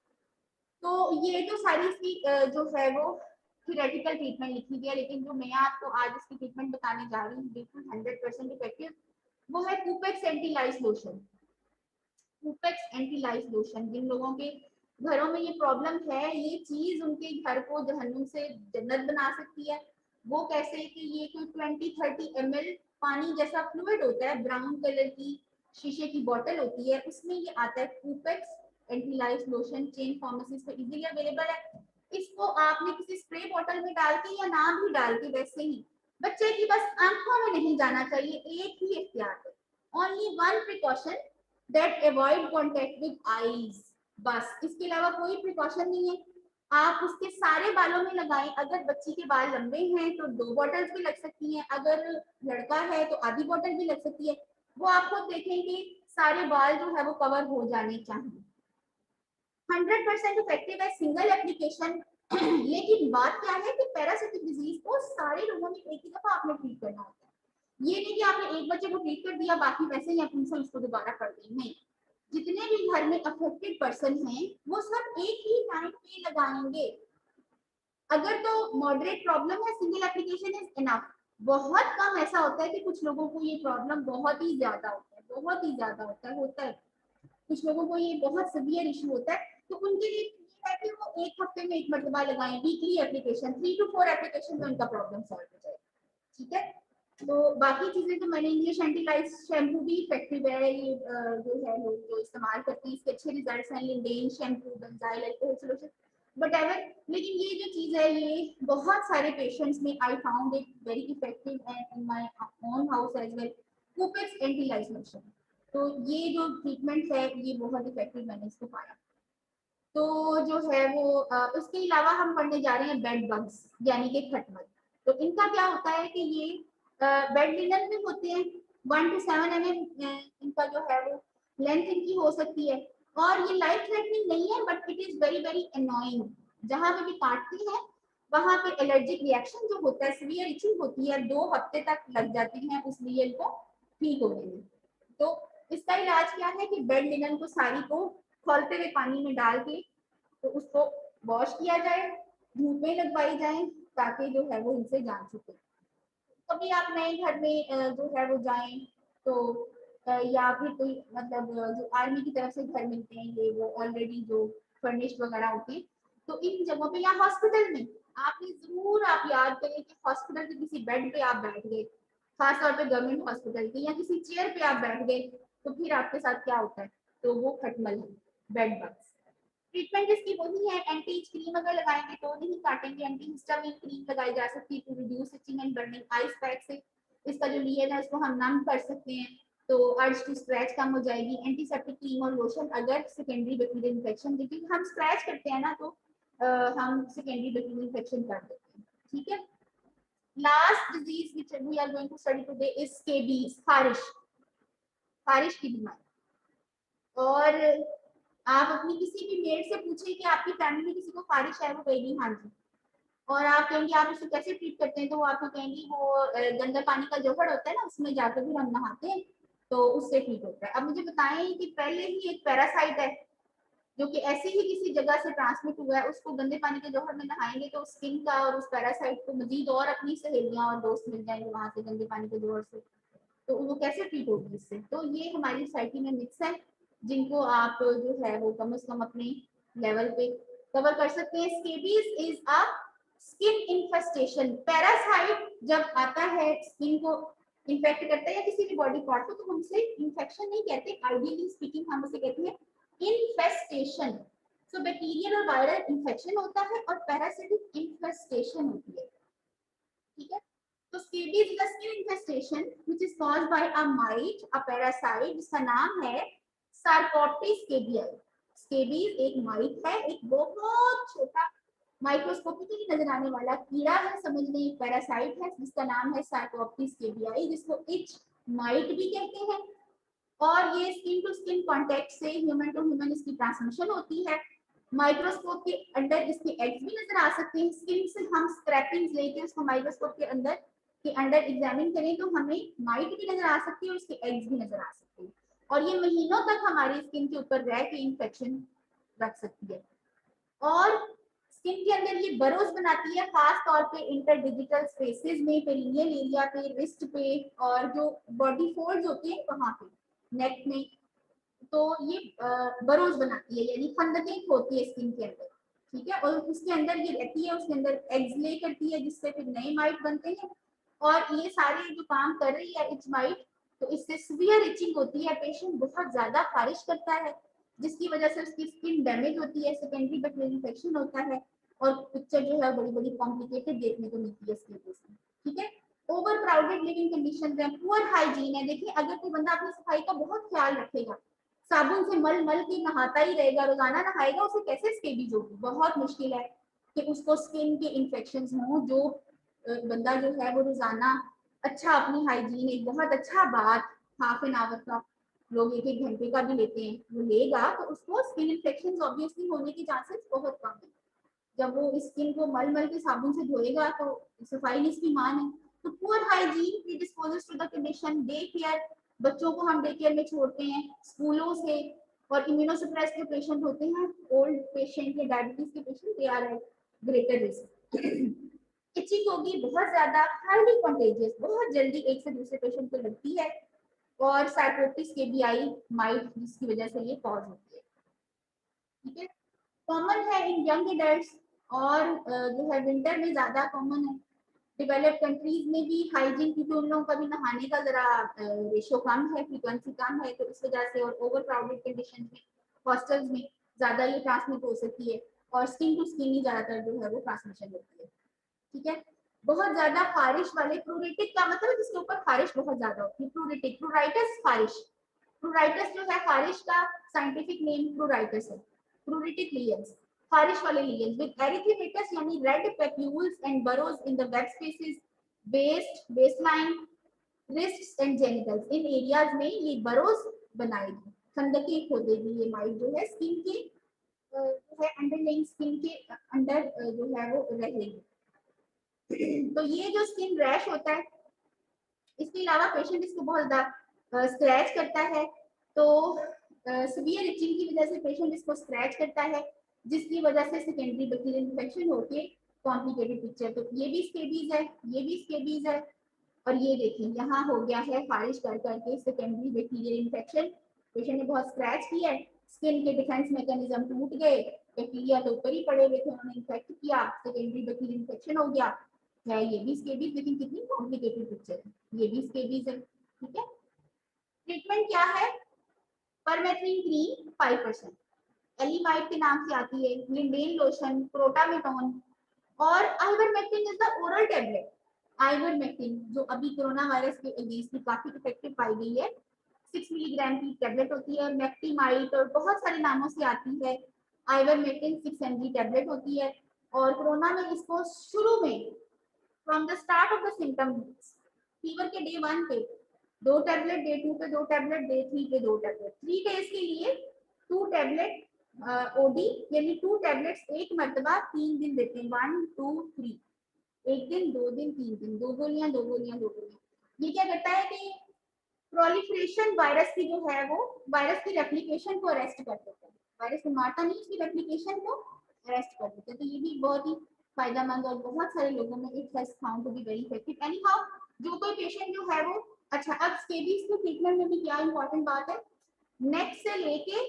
तो ये जो सारी इसकी जो है वो थियोरेटिकल ट्रीटमेंट लिखी गई है, लेकिन जो मैं आपको आज इसकी ट्रीटमेंट बताने जा रही हूँ बिल्कुल 100% इफेक्टिव, वो है कूपेक्स एंटीलाइज लोशन। कूपेक्स एंटीलाइज लोशन, जिन लोगों के घरों में ये प्रॉब्लम है, ये चीज उनके घर को जहन्नुम से जन्नत बना सकती है। वो कैसे कि ये कोई 20-30 ml पानी जैसा फ्लूइड होता है, ब्राउन कलर की शीशे की बोतल होती है, उसमें ये आता है कूपेक्स एंटीलाइज लोशन। चेन फार्मेसीज पे इजीली अवेलेबल है। इसको आपने किसी स्प्रे बोतल में डाल के या नाम भी डाल के वैसे ही, बच्चे की बस आंखों में नहीं जाना चाहिए, एक ही एहतियात है, only one precaution that avoid contact with eyes, बस इसके अलावा कोई प्रिकॉशन नहीं है। आप उसके सारे बालों में लगाएं। अगर बच्ची के बाल लंबे हैं तो 2 बॉटल्स भी लग सकती हैं, अगर लड़का है तो आधी बॉटल भी लग सकती है। वो आप खुद देखेंगे सारे बाल जो है वो कवर हो जाने चाहिए। 100% इफेक्टिव है, सिंगल एप्लीकेशन। लेकिन बात क्या है कि पैरासिटिक डिजीज को सारे लोगों में एक ही दफा आपने ट्रीट करना होता है। ये नहीं कि आपने एक बच्चे को ट्रीट कर दिया बाकी वैसे ही अपन से उसको दोबारा कर दें, नहीं। जितने भी घर में अफेक्टेड पर्सन हैं वो सब एक ही टाइम पे लगाएंगे। अगर तो मॉडरेट प्रॉब्लम है, सिंगल एप्लीकेशन इज इनफ। बहुत कम ऐसा होता है कि कुछ लोगों को ये प्रॉब्लम बहुत ही ज्यादा होता है, बहुत ही ज्यादा होता है कुछ लोगों को ये बहुत सीवियर इशू होता है, तो उनके लिए ये है कि वो एक हफ्ते में एक मरतबा लगाएं, वीकली एप्लीकेशन, 3 to 4 एप्लीकेशन में उनका प्रॉब्लम सॉल्व हो जाएगा, ठीक है। तो बाकी चीजें तो मैंने, इंग्लिश एंटीलाइज शैम्पू भी इफेक्टिव है, ये जो है लोग जो इस्तेमाल करते हैं इसके अच्छे रिजल्ट्स हैं, lindane shampoo, benzyl alcohol solution, whatever. लेकिन ये जो चीज है ये बहुत सारे पेशेंट्स में I found it very effective and in my own house as well, kupex antilice lotion. तो ये जो ट्रीटमेंट है ये बहुत इफेक्टिव मैंने इसको पाया। तो जो है वो उसके अलावा हम पढ़ने जा रहे हैं बेड बग्स यानी कि खटमल। तो इनका क्या होता है कि ये बेड लिनन में होते हैं, 1 to 7 mm इनका जो है वो लेंथ इनकी हो सकती है, और ये लाइफ थ्रेटनिंग नहीं है but it is very very annoying. जहां पे भी काटती है वहां पे एलर्जिक रिएक्शन जो होता है, सीवियर इचिंग होती है, 2 हफ्ते तक लग जाती हैं उस नील को ठीक होने में। तो इसका इलाज क्या है कि बेड लिनन को सारी को खौलते हुए पानी में डाल के तो उसको वॉश किया जाए, धूप में लगवाई जाए ताकि जो है वो इनसे जान सके। कभी आप नए घर में जो है वो जाएं तो या फिर कोई मतलब जो आर्मी की तरफ से घर मिलते हैं ये वो ऑलरेडी जो फर्निश्ड वगैरह होते हैं, तो इन जगहों पे या हॉस्पिटल में आपने जरूर आप याद करें कि हॉस्पिटल के किसी बेड पे आप बैठ गए, खासतौर पे गवर्नमेंट हॉस्पिटल के, या किसी चेयर पे आप बैठ गए, तो फिर आपके साथ क्या होता है, तो वो खटमल है, बेड बग्स। ट्रीटमेंट इसकी वही है, एंटी इच क्रीम अगर लगाएंगे तो नहीं काटेंगे, एंटी हिस्टामिन क्रीम लगाई जा सकती है to reduce itching and burning. Ice pack से इसका जो लीड है उसको हम नम कर सकते हैं तो अर्ज टू स्क्रैच कम हो जाएगी। एंटीसेप्टिक क्रीम और लोशन अगर सेकेंडरी बैक्टीरियल इन्फेक्शन, क्योंकि हम स्क्रैच करते हैं ना तो हम सेकेंडरी बैक्टीरियल इन्फेक्शन कर देते हैं, ठीक है। Last disease which we are going to study today is scabies, खारिश, खारिश की बीमारी। और आप अपनी किसी भी मेड से पूछें कि आपकी फैमिली में किसी को खारिश है, वो कहेगी हाँ जी, और आप कहेंगे आप उसको कैसे ट्रीट करते हैं, तो वो आपको कहेंगी वो गंदा पानी का जोहड़ होता है ना उसमें जाकर फिर हम नहाते हैं तो उससे ठीक होता है। अब मुझे बताएं कि पहले ही एक पैरासाइट है जो कि ऐसे ही किसी जगह से ट्रांसमिट हुआ है, उसको गंदे पानी के जोहड़ में नहाएंगे तो स्किन का और उस पैरासाइट को मजीद और अपनी सहेलियां और दोस्त मिल जाएंगे वहां से गंदे पानी के जोहड़ से, तो वो कैसे ट्रीट होगी इससे। तो ये हमारी सोसाइटी में मिक्स है जिनको आप जो है वो कम से कम अपने लेवल पे कवर कर सकते हैं। Scabies is a skin infestation. Parasite जब आता है स्किन को इन्फेक्ट करता है या किसी भी बॉडी पार्ट को, तो हम उसे इन्फेक्शन नहीं कहते, आइडियली स्पीकिंग हम उसे कहते हैं इन्फेस्टेशन। सो बैक्टीरियल और वायरल इन्फेक्शन होता है और पैरासिटिक इन्फेस्टेशन होती है, ठीक है। तो scabies is a skin infestation which is caused by a might, a parasite जिसका नाम है सार्कोप्टिस स्केबियाई। स्केबीज एक माइट है, एक बहुत छोटा माइक्रोस्कोपिकली नजर आने वाला कीड़ा है, समझ लें एक पैरासाइट है जिसका नाम है सार्कोप्टिस स्केबियाई, जिसको इच माइट भी कहते हैं। और ये स्किन टू स्किन कांटेक्ट से ह्यूमन टू ह्यूमन इसकी ट्रांसमिशन होती है। माइक्रोस्कोप के अंदर इसके एग्स भी नजर आ सकते हैं। स्किन से हम स्क्रैपिंग्स लेके उसको माइक्रोस्कोप के अंदर एग्जामिन करें तो हमें माइट भी नजर आ सकती है और उसके एग्स भी नजर आ सकते हैं, और ये महीनों तक हमारी स्किन के ऊपर रह के इन्फेक्शन रख सकती है। और स्किन के अंदर ये बरोज बनाती है, खास तौर पे इंटरडिजिटल स्पेसेस में, पेरिनियल एरिया पे, रिस्ट पे, और जो बॉडी फोल्ड्स होते हैं वहां पे, नेक में, तो ये बरोज बनाती है, यानी खंदकें होती है स्किन के अंदर, ठीक है। और उसके अंदर ये रहती है, उसके अंदर एग्स ले करती है जिससे फिर नए माइट बनते हैं, और ये सारे जो काम कर रही है इच माइट, तो इससे सीवियर इचिंग होती है, पेशेंट बहुत ज्यादा खारिश करता है जिसकी वजह से उसकी स्किन डैमेज होती है, सेकेंडरी बैक्टीरियल इन्फेक्शन होता है, और पिक्चर जो है बड़ी बड़ी कॉम्प्लिकेटेड देखने को मिलती है इसकी वजह से, ठीक है। ओवर क्राउडेड लिविंग कंडीशन है, पुअर हाइजीन है। देखिए अगर कोई बंदा अपनी सफाई का बहुत ख्याल रखेगा, साबुन से मल मल के नहाता ही रहेगा, रोजाना नहाएगा, उसे कैसे स्केबीज होगी, बहुत मुश्किल है कि उसको स्किन के इन्फेक्शंस हों। जो बंदा जो है वो रोजाना अच्छा अपनी हाइजीन, एक बहुत अच्छा बात हाफ एन आवर का, लोग एक एक घंटे का भी लेते हैं, वो लेगा तो उसको स्किन इन्फेक्शन ऑब्वियसली होने के चांसेस बहुत कम है। जब वो स्किन को मल मल के साबुन से धोएगा तो सफाई इसकी मान है। तो poor hygiene predisposes to the condition. Day care, बच्चों को हम डे केयर में छोड़ते हैं, स्कूलों से, और इम्यूनोसप्रेस के पेशेंट होते हैं, ओल्ड पेशेंट या डायबिटीज के patient, they are at greater risk. Itching होगी बहुत ज्यादा, हाईली कंटेजियस, बहुत जल्दी एक से दूसरे पेशेंट को लगती है, और साइकोप्टिस स्केबियाई माइट जिसकी वजह से ये कॉज होती है, ठीक है। कॉमन है इन यंग एडल्ट्स, और जो है विंटर में ज्यादा कॉमन है। डेवलप्ड कंट्रीज में भी हाइजीन, क्योंकि उन लोगों का भी नहाने का जरा रेशो कम है, फ्रीक्वेंसी कम है, तो इस वजह से, और ओवर क्राउडेड कंडीशन में हॉस्टल्स में ज्यादा ये ट्रांसमिट हो सकती है, और स्किन टू स्किन ही ज्यादातर जो है वो ट्रांसमिशन होती है, ठीक है। बहुत ज्यादा खारिश वाले, प्रूरेटिक का मतलब जिसके ऊपर खारिश बहुत ज्यादा होती है, प्रूरेटिक, प्रूराइटिस खारिश। प्रूराइटिस जो है खारिश का साइंटिफिक नेम प्रूराइटिस है। प्रूरेटिक लीजन्स, खारिश वाले लीजन्स विद एरिथेमेटस यानी red papules and burrows in the web spaces, waist line, wrists and genitals, in areas में ये बरोज बनाएगी। खंदकें खोदेगी ये माइट जो है स्किन के जो है अंडरलाइंग स्किन के अंडर जो है वो रहेगी। तो ये जो स्किन रैश होता है, इसके अलावा पेशेंट इसको बहुत ज्यादा स्क्रैच करता है, तो सीवियर इचिंग की वजह से पेशेंट इसको स्क्रैच करता है, जिसकी वजह से सेकेंडरी बैक्टीरियल इन्फेक्शन होके कॉम्प्लिकेटेड पिक्चर। तो ये भी स्केबीज है, ये भी स्केबीज है, और ये देखिए यहाँ हो गया है खारिज कर करके सेकेंडरी बैक्टीरियल इन्फेक्शन। पेशेंट ने बहुत स्क्रैच किया है, स्किन के डिफेंस मैकेनिज्म टूट गए, बैक्टीरिया तो ऊपर ही पड़े हुए थे, उन्होंने इन्फेक्ट किया, सेकेंडरी बैक्टीरियल इन्फेक्शन हो गया है। ये भी स्केबीज, लेकिन कितनी कॉम्प्लिकेटेड पिक्चर है, ये भी स्केबीज है। ठीक है, ट्रीटमेंट क्या है? परमेथ्रिन क्रीम 5%, एलिमाइड के नाम से आती है, लिंडेन लोशन, प्रोटामेटोन, और ivermectin is the oral tablet. Ivermectin जो अभी कोरोना वायरस के अगेंस्ट में काफी इफेक्टिव पाई गई है, 6 मिलीग्राम की टैबलेट होती है, मैक्टिमाइट और बहुत सारे नामों से आती है। आइवरमेक्टिन 6 mg टैबलेट होती है, और कोरोना में इसको शुरू में from the start of the symptoms, fever के डे 1 पे 2 टैबलेट, डे 2 पे 2 टैबलेट, डे 3 पे 2 टैबलेट, 3 डेज के लिए 2 टैबलेट ओडी, यानी 2 टैबलेट्स एक मरतबा 3 दिन देते हैं, 1 2 3, एक दिन 2 दिन 3 दिन, 2 गोलियां 2 गोलियां 2 गोलियां। ये क्या करता है कि प्रोलिफरेशन वायरस की जो है वो वायरस की रेप्लिकेशन को अरेस्ट कर देता है, वायरस को मारता नहीं, उसकी रेप्लिकेशन को अरेस्ट कर देता है। तो ये भी बहुत ही फायदेमंद और बहुत सारे लोगों में it has found to be very effective. Anyhow, जो कोई पेशेंट जो है वो, अच्छा अब स्केबीज के ट्रीटमेंट में भी क्या इंपॉर्टेंट बात है, नेक से लेके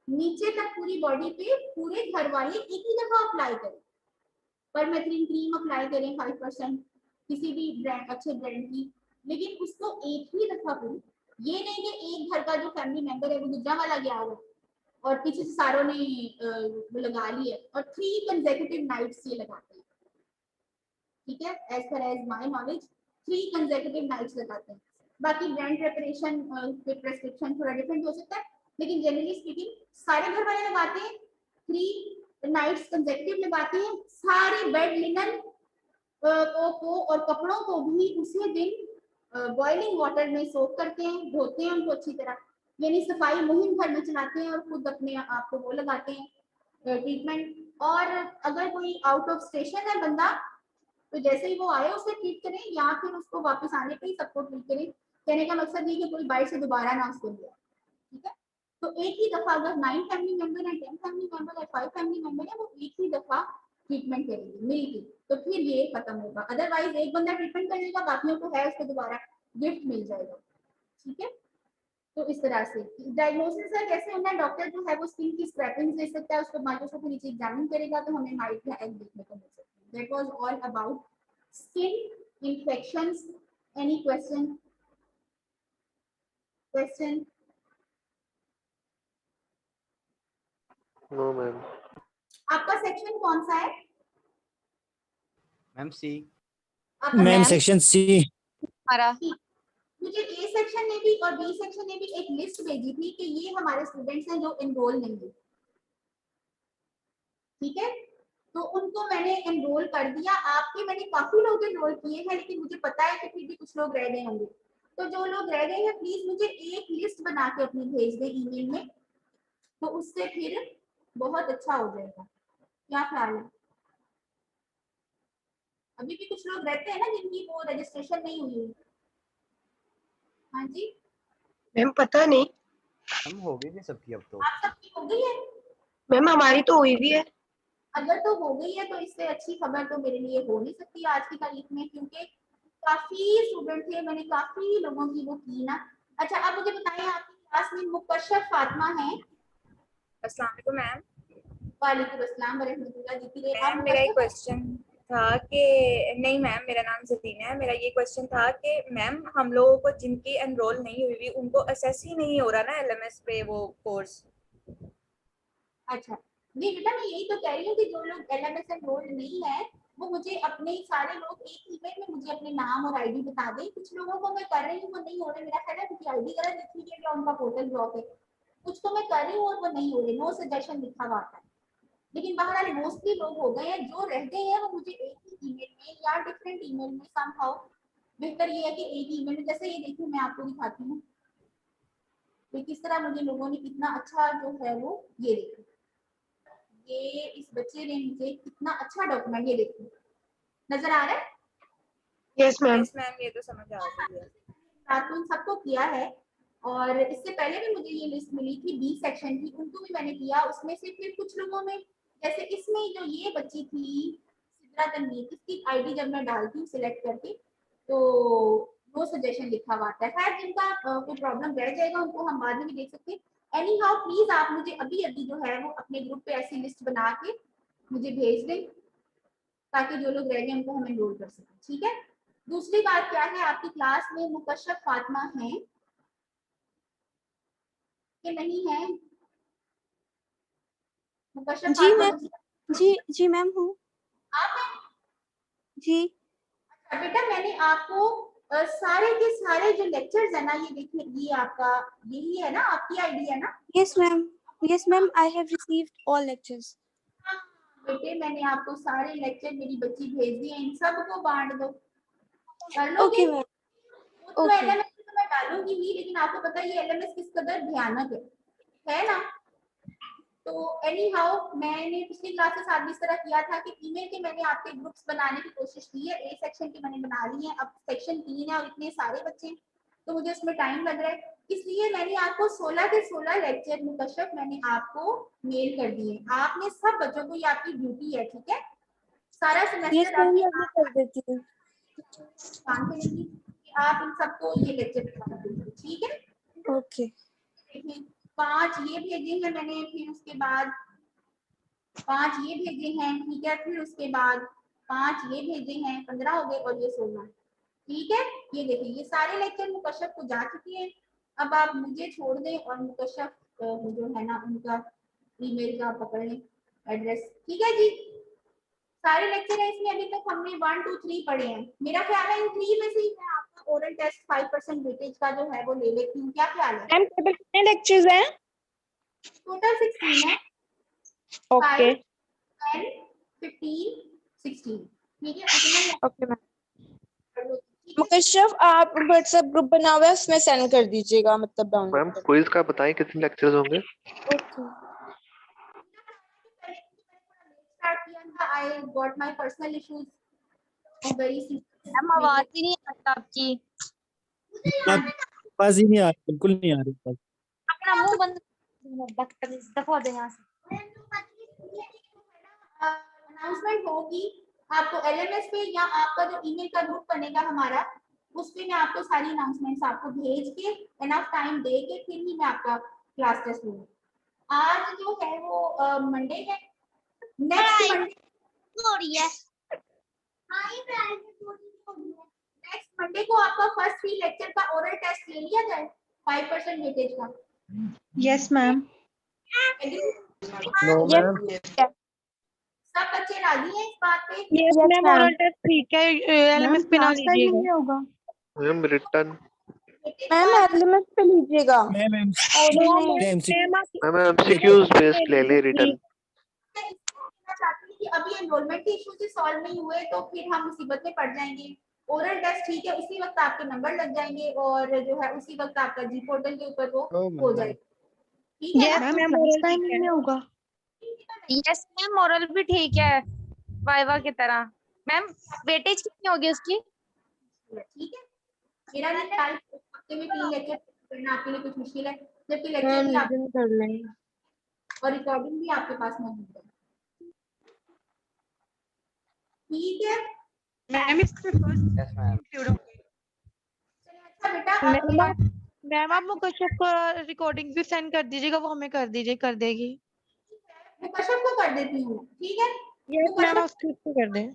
नीचे तक पूरी बॉडी पे पूरे घर वाले एक ही दफा अप्लाई करें। परमेथ्रिन क्रीम अप्लाई करें 5%, किसी भी ब्रांड, अच्छे ब्रांड की, लेकिन उसको एक ही दफा पूरी, ये नहीं कि एक घर का जो फैमिली मेंबर है वो दूसरा वाला गया हो और पीछे से सारों ने लगा ली है, और 3 कंसेक्यूटिव नाइट्स ये लगाते हैं। ठीक है, as per as my knowledge 3 consecutive nights लगाते हैं। बाकी ब्रांड प्रिपरेशन के प्रेस्क्रिप्शन थोड़ा डिफरेंट हो सकता है, लेकिन जनरली स्पीकिंग सारे घर वाले लगाते हैं, 3 नाइट्स कंसेक्यूटिव लगाते हैं। सारे बेड लिनन को और कपड़ों को भी उसी दिन बॉइलिंग वाटर में सोक करते हैं, धोते हैं उनको अच्छी तरह, यानी सफाई मुहिम घर में चलाते हैं और खुद अपने आप को वो लगाते हैं ट्रीटमेंट। और अगर कोई आउट ऑफ स्टेशन है बंदा, तो जैसे ही वो आए उसे ट्रीट करें, या फिर उसको वापस आने पे ही सबको ट्रीट करें। कहने का मकसद ये कि कोई बाहर से दोबारा ना उसको लिया। ठीक है, तो एक ही दफा अगर 9 फैमिली मेंबर है, 10 फैमिली मेंबर है, 5 फैमिली मेंबर है, वो एक ही दफा ट्रीटमेंट करेंगे मिलके, तो फिर ये खत्म होगा। अदरवाइज एक बंदा ट्रीटमेंट कर लेगा, बाकियों को है उसको दोबारा गिफ्ट मिल जाएगा। ठीक है, तो इस तरह से डायग्नोसिस है कैसे होना है, डॉक्टर जो है वो स्किन की स्क्रैपिंग ले सकता है, उसको माइक्रोस्कोप के नीचे एग्जामिन करेगा तो हमें माइट या एग देखने को मिल सकता है। That was all about skin infections. Any question? No ma'am. आपका सेक्शन कौन सा है? Ma'am C. आपका मैम मैम सेक्शन सी। हमारा मुझे ए सेक्शन ने भी और बी सेक्शन ने भी एक लिस्ट भेजी थी कि ये हमारे स्टूडेंट्स हैं जो एनरोल नहीं है। ठीक है, तो उनको मैंने एनरोल कर दिया। आपके मैंने काफी लोग एनरोल किए हैं, लेकिन मुझे पता है कि फिर भी कुछ लोग रह गए होंगे। तो जो लोग रह गए हैं प्लीज मुझे एक लिस्ट बना के अपनी भेज दें ईमेल में, तो उससे फिर बहुत अच्छा हो जाएगा। क्या ख्याल है? अभी भी कुछ लोग रहते हैं ना जिनकी वो रजिस्ट्रेशन नहीं हुई है। हाँ जी, मैम पता नहीं, हम हो गई थी सबकी अब तो। आप सबकी हो गई है? मैम हमारी तो हुई भी है। अगर तो हो गई है तो इससे अच्छी खबर तो मेरे लिए हो नहीं सकती आज की तारीख में, क्योंकि काफी स्टूडेंट थे, मैंने काफी लोगों की वो की ना। अच्छा, अब मुझे बताएं आपकी क्लास में मुकशफ फातिमा है? अस्सलाम वालेकुम मैम। वालेकुम अस्सलाम वरहमतुल्लाह। जीती रहे आप। मैम मेरा एक मुकशफ क्वेश्चन था कि नहीं मैम, मेरा नाम जतीन है। मेरा ये क्वेश्चन था कि मैम हम लोगों को जिनकी एनरोल नहीं हुई उनको असेस ही नहीं हो रहा ना एलएमएस पे वो कोर्स। अच्छा, नहीं बेटा मैं यही तो कह रही हूँ कि जो लोग एलएमएस एनरोल्ड नहीं है वो मुझे अपने सारे लोग एक ईमेल में मुझे अपने नाम और आईडी बता दें। कुछ लोगों को मैं कर रही हूँ वो नहीं हो रहे, मेरा ख्याल है क्योंकि आईडी गलत लिखी है या उनका पोर्टल ब्लॉक है। कुछ तो मैं कर रही हूँ और वो नहीं हो रहे, नो सजेशन लिखा हुआ आता है। लेकिन बहरहाल मोस्टली लोग हो गए हैं। जो रह गए हैं वो मुझे एक ही ईमेल में या डिफरेंट ईमेल में समहाउ, बेहतर ये है कि एक ईमेल में, जैसे ये देखिए मैं आपको दिखाती हूँ, कि किस तरह मुझे लोगों ने कितना अच्छा जो है वो ये देखो, ये इस बच्चे ने मुझे कितना अच्छा डॉक्यूमेंट ये देखो नजर आ रहा है। Yes ma'am. यस मैम, ये तो समझ आ रही है। तो इन सबको किया है और इससे पहले भी मुझे ये लिस्ट मिली थी बी सेक्शन की, उनको भी मैंने किया। उसमें से फिर कुछ लोगों में, जैसे इसमें जो ये बच्ची थी सिद्रा तनवीर, इसकी आईडी जब मैं डालती हूँ सिलेक्ट करके तो वो सजेशन लिखा हुआ आता है। खैर जिनका कोई प्रॉब्लम रह जाएगा उनको हम बाद में भी देख सकते हैं। एनी हाउ प्लीज आप मुझे अभी अभी जो है वो अपने ग्रुप पे ऐसी लिस्ट बना के मुझे भेज दें ताकि जो लोग रह गए उनको हम एनरोल कर सकें, ठीक है। दूसरी बात क्या है, आपकी क्लास में मुकशफ फातिमा है कि नहीं है? मुकशफ जी फातिमा मैम, जी मैम हूँ आप हैं? जी। अच्छा बेटा, मैंने आपको सारे के सारे जो लेक्चर्स है ना, ये देखिए ये आपका यही है ना, आपकी आईडी है ना? Yes ma'am, I have received all lectures. हाँ, बेटे मैंने आपको सारे लेक्चर मेरी बच्ची भेज दिए, इन सबको बांट दो, कर लोगे? Okay ma'am. वो तो ओके। एलएमएस तो मैं डालूंगी ही, लेकिन आपको पता है ये एलएमएस किस कदर भयानक है ना? तो एनी हाउ मैंने पिछली क्लास के साथ भी इस तरह किया था कि ईमेल के मैंने आपके ग्रुप्स बनाने की कोशिश की है। ए सेक्शन के मैंने बना लिए हैं, अब सेक्शन 3 है और इतने सारे बच्चे हैं तो मुझे उसमें टाइम लग रहा है, इसलिए मैंने आपको 16 के 16 लेक्चर मुकशफ मैंने आपको मेल कर दिए। आपने सब बच्चों को, ये आपकी ड्यूटी है, ठीक है? सारा यस सेमेस्टर मैम, आपके मैं कर देती हूँ। काम करेंगी कि आप इन सबको ये लेक्चर बता दीजिए, ठीक है? ओके। देखिए 5 ये भेजे हैं मैंने, फिर उसके बाद 5 ये भेजे हैं, ठीक है, फिर उसके बाद 5 ये भेजे हैं, 15 हो गए और ये 16, ठीक है। ये देखिए ये सारे लेक्चर मुकशफ को जा चुके हैं। अब आप मुझे छोड़ दें और मुकशफ जो है ना उनका ईमेल का पकड़ लें एड्रेस, ठीक है जी। सारे लेक्चर है इसमें, अभी तक हमने 1 2 3 पढ़े हैं। मेरा ख्याल है इन 3 में से ही मैं आपका ओरल टेस्ट 5% वेटेज का जो है वो ले लेती हूँ, क्या ख्याल है? मैम टोटल कितने लेक्चर्स हैं? टोटल 16 है। ओके 5 10 15 16, ठीक है, उतना ओके मैम। कर लो, ठीक है? मुकशफ आप व्हाट्सएप ग्रुप बना हुआ है उसमें सेंड कर दीजिएगा, मतलब डाउनलोड मैम कर। क्विज का बताएं कितने लेक्चर्स होंगे? ओके स्टार्ट किया था, I got my personal issues और वेरी मैम आवाज ही नहीं आ रही आपकी, आवाज ही नहीं आ रही, बिल्कुल नहीं आ रही बस। अपना मुंह बंद बदतमीज, दफा हो जाए यहाँ से। अनाउंसमेंट होगी आपको एलएमएस पे, या आपका जो ईमेल का ग्रुप बनेगा हमारा उस पे मैं आपको सारी अनाउंसमेंट्स आपको भेज के एनफ टाइम दे के फिर ही मैं आपका क्लास टेस्ट लूंगी। आज जो है वो मंडे है, नेक्स्ट मंडे हो रही है। नेक्स्ट मंडे को आपका फर्स्ट 3 लेक्चर का ओरल टेस्ट ले लिया जाए 5% वेटेज का। Yes ma'am. No ma'am. सब बच्चे राजी हैं इस बात पे? यस मैम, ओरल टेस्ट ठीक है, एलएमएस पे ना लीजिएगा। होगा। Ma'am return. मैम एलएमएस पे लीजिएगा। Ma'am ma'am ma'am MCQs based ले ले रिटर्न। चाहती हूँ कि अभी एनरोलमेंट के इशू से सॉल्व नहीं हुए तो फिर हम मुसीबत में पड़ जाएंगे। ओरल टेस्ट ठीक है, उसी वक्त आपके नंबर लग जाएंगे और जो है उसी वक्त आपका जी पोर्टल के ऊपर वो हो जाएगा, ठीक है ना? मैम ओरल टाइमिंग में होगा। यस मैम मॉरल भी ठीक है वाइवा की तरह। मैम वेटेज कितनी होगी उसकी? ठीक है, मेरा नहीं ख्याल हफ्ते में 3 लेक्चर करना आपके लिए कुछ मुश्किल है, जबकि लेक्चर मैम भी आप रिवीजन कर लेंगे। और रिकॉर्डिंग भी आपके पास मौजूद है, ठीक है। मैम इस पे फर्स्ट यस मैम। चलिए अच्छा बेटा, अब मेरा मैम आप मुकशफ को रिकॉर्डिंग भी सेंड कर दीजिएगा, वो हमें कर दीजिए, कर देगी। मुकशफ को कर देती हूँ, ठीक है। यस मैम, मुकशफ आप स्किप कर दें।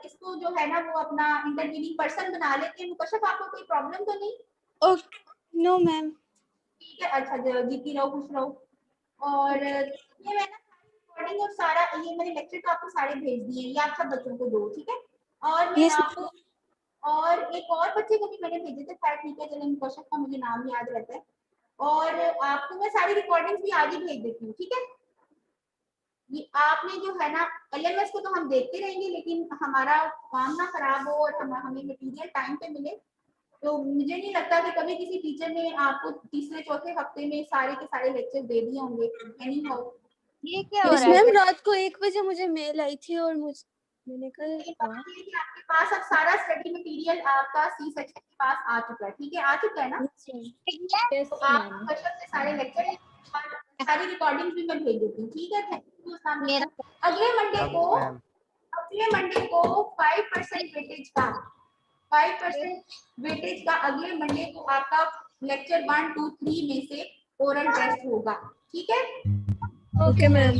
इसको जो है ना वो अपना इंटरव्यूइंग पर्सन बना लेते हैं। मुकशफ आपको कोई प्रॉब्लम तो नहीं? Okay no ma'am. ठीक है, अच्छा जीती रहो, खुश रहो। और ये मैं ना रिकॉर्डिंग और सारा ये मैंने लेक्चर तो आपको सारे भेज दिए हैं, ये आप सब बच्चों को दो, ठीक है। और मैं Yes, आपको और एक और बच्चे को भी मैंने भेजे थे, शायद ठीक है, चलिए मुकशफ का मुझे नाम याद रहता है। और आपको मैं सारी रिकॉर्डिंग्स भी आज ही भेज देती हूँ, ठीक है। ये आपने जो है ना एलएमएस को तो हम देखते रहेंगे, लेकिन हमारा काम ना खराब हो और हमें मटेरियल टाइम पे मिले, तो मुझे नहीं लगता कि कभी किसी टीचर ने आपको तीसरे चौथे हफ्ते में सारे के सारे लेक्चर दे दिए होंगे। एनी हाउ ये क्या हो यस रहा है? मैम, रात को 1 बजे मुझे मेल आई थी और मैंने कहा हाँ। आपके पास अब सारा स्टडी मटेरियल आपका सी सेक्शन के पास आ चुका है, ठीक है, आ चुका है ना? Yes, तो आप कश्यप से सारे लेक्चर सारी रिकॉर्डिंग भी मैं भेज देती हूँ, ठीक है। Thank you. अगले मंडे को 5% वेटेज का अगले मंडे को आपका लेक्चर 1, 2, 3 में से ओरल टेस्ट होगा, ठीक है। Okay ma'am.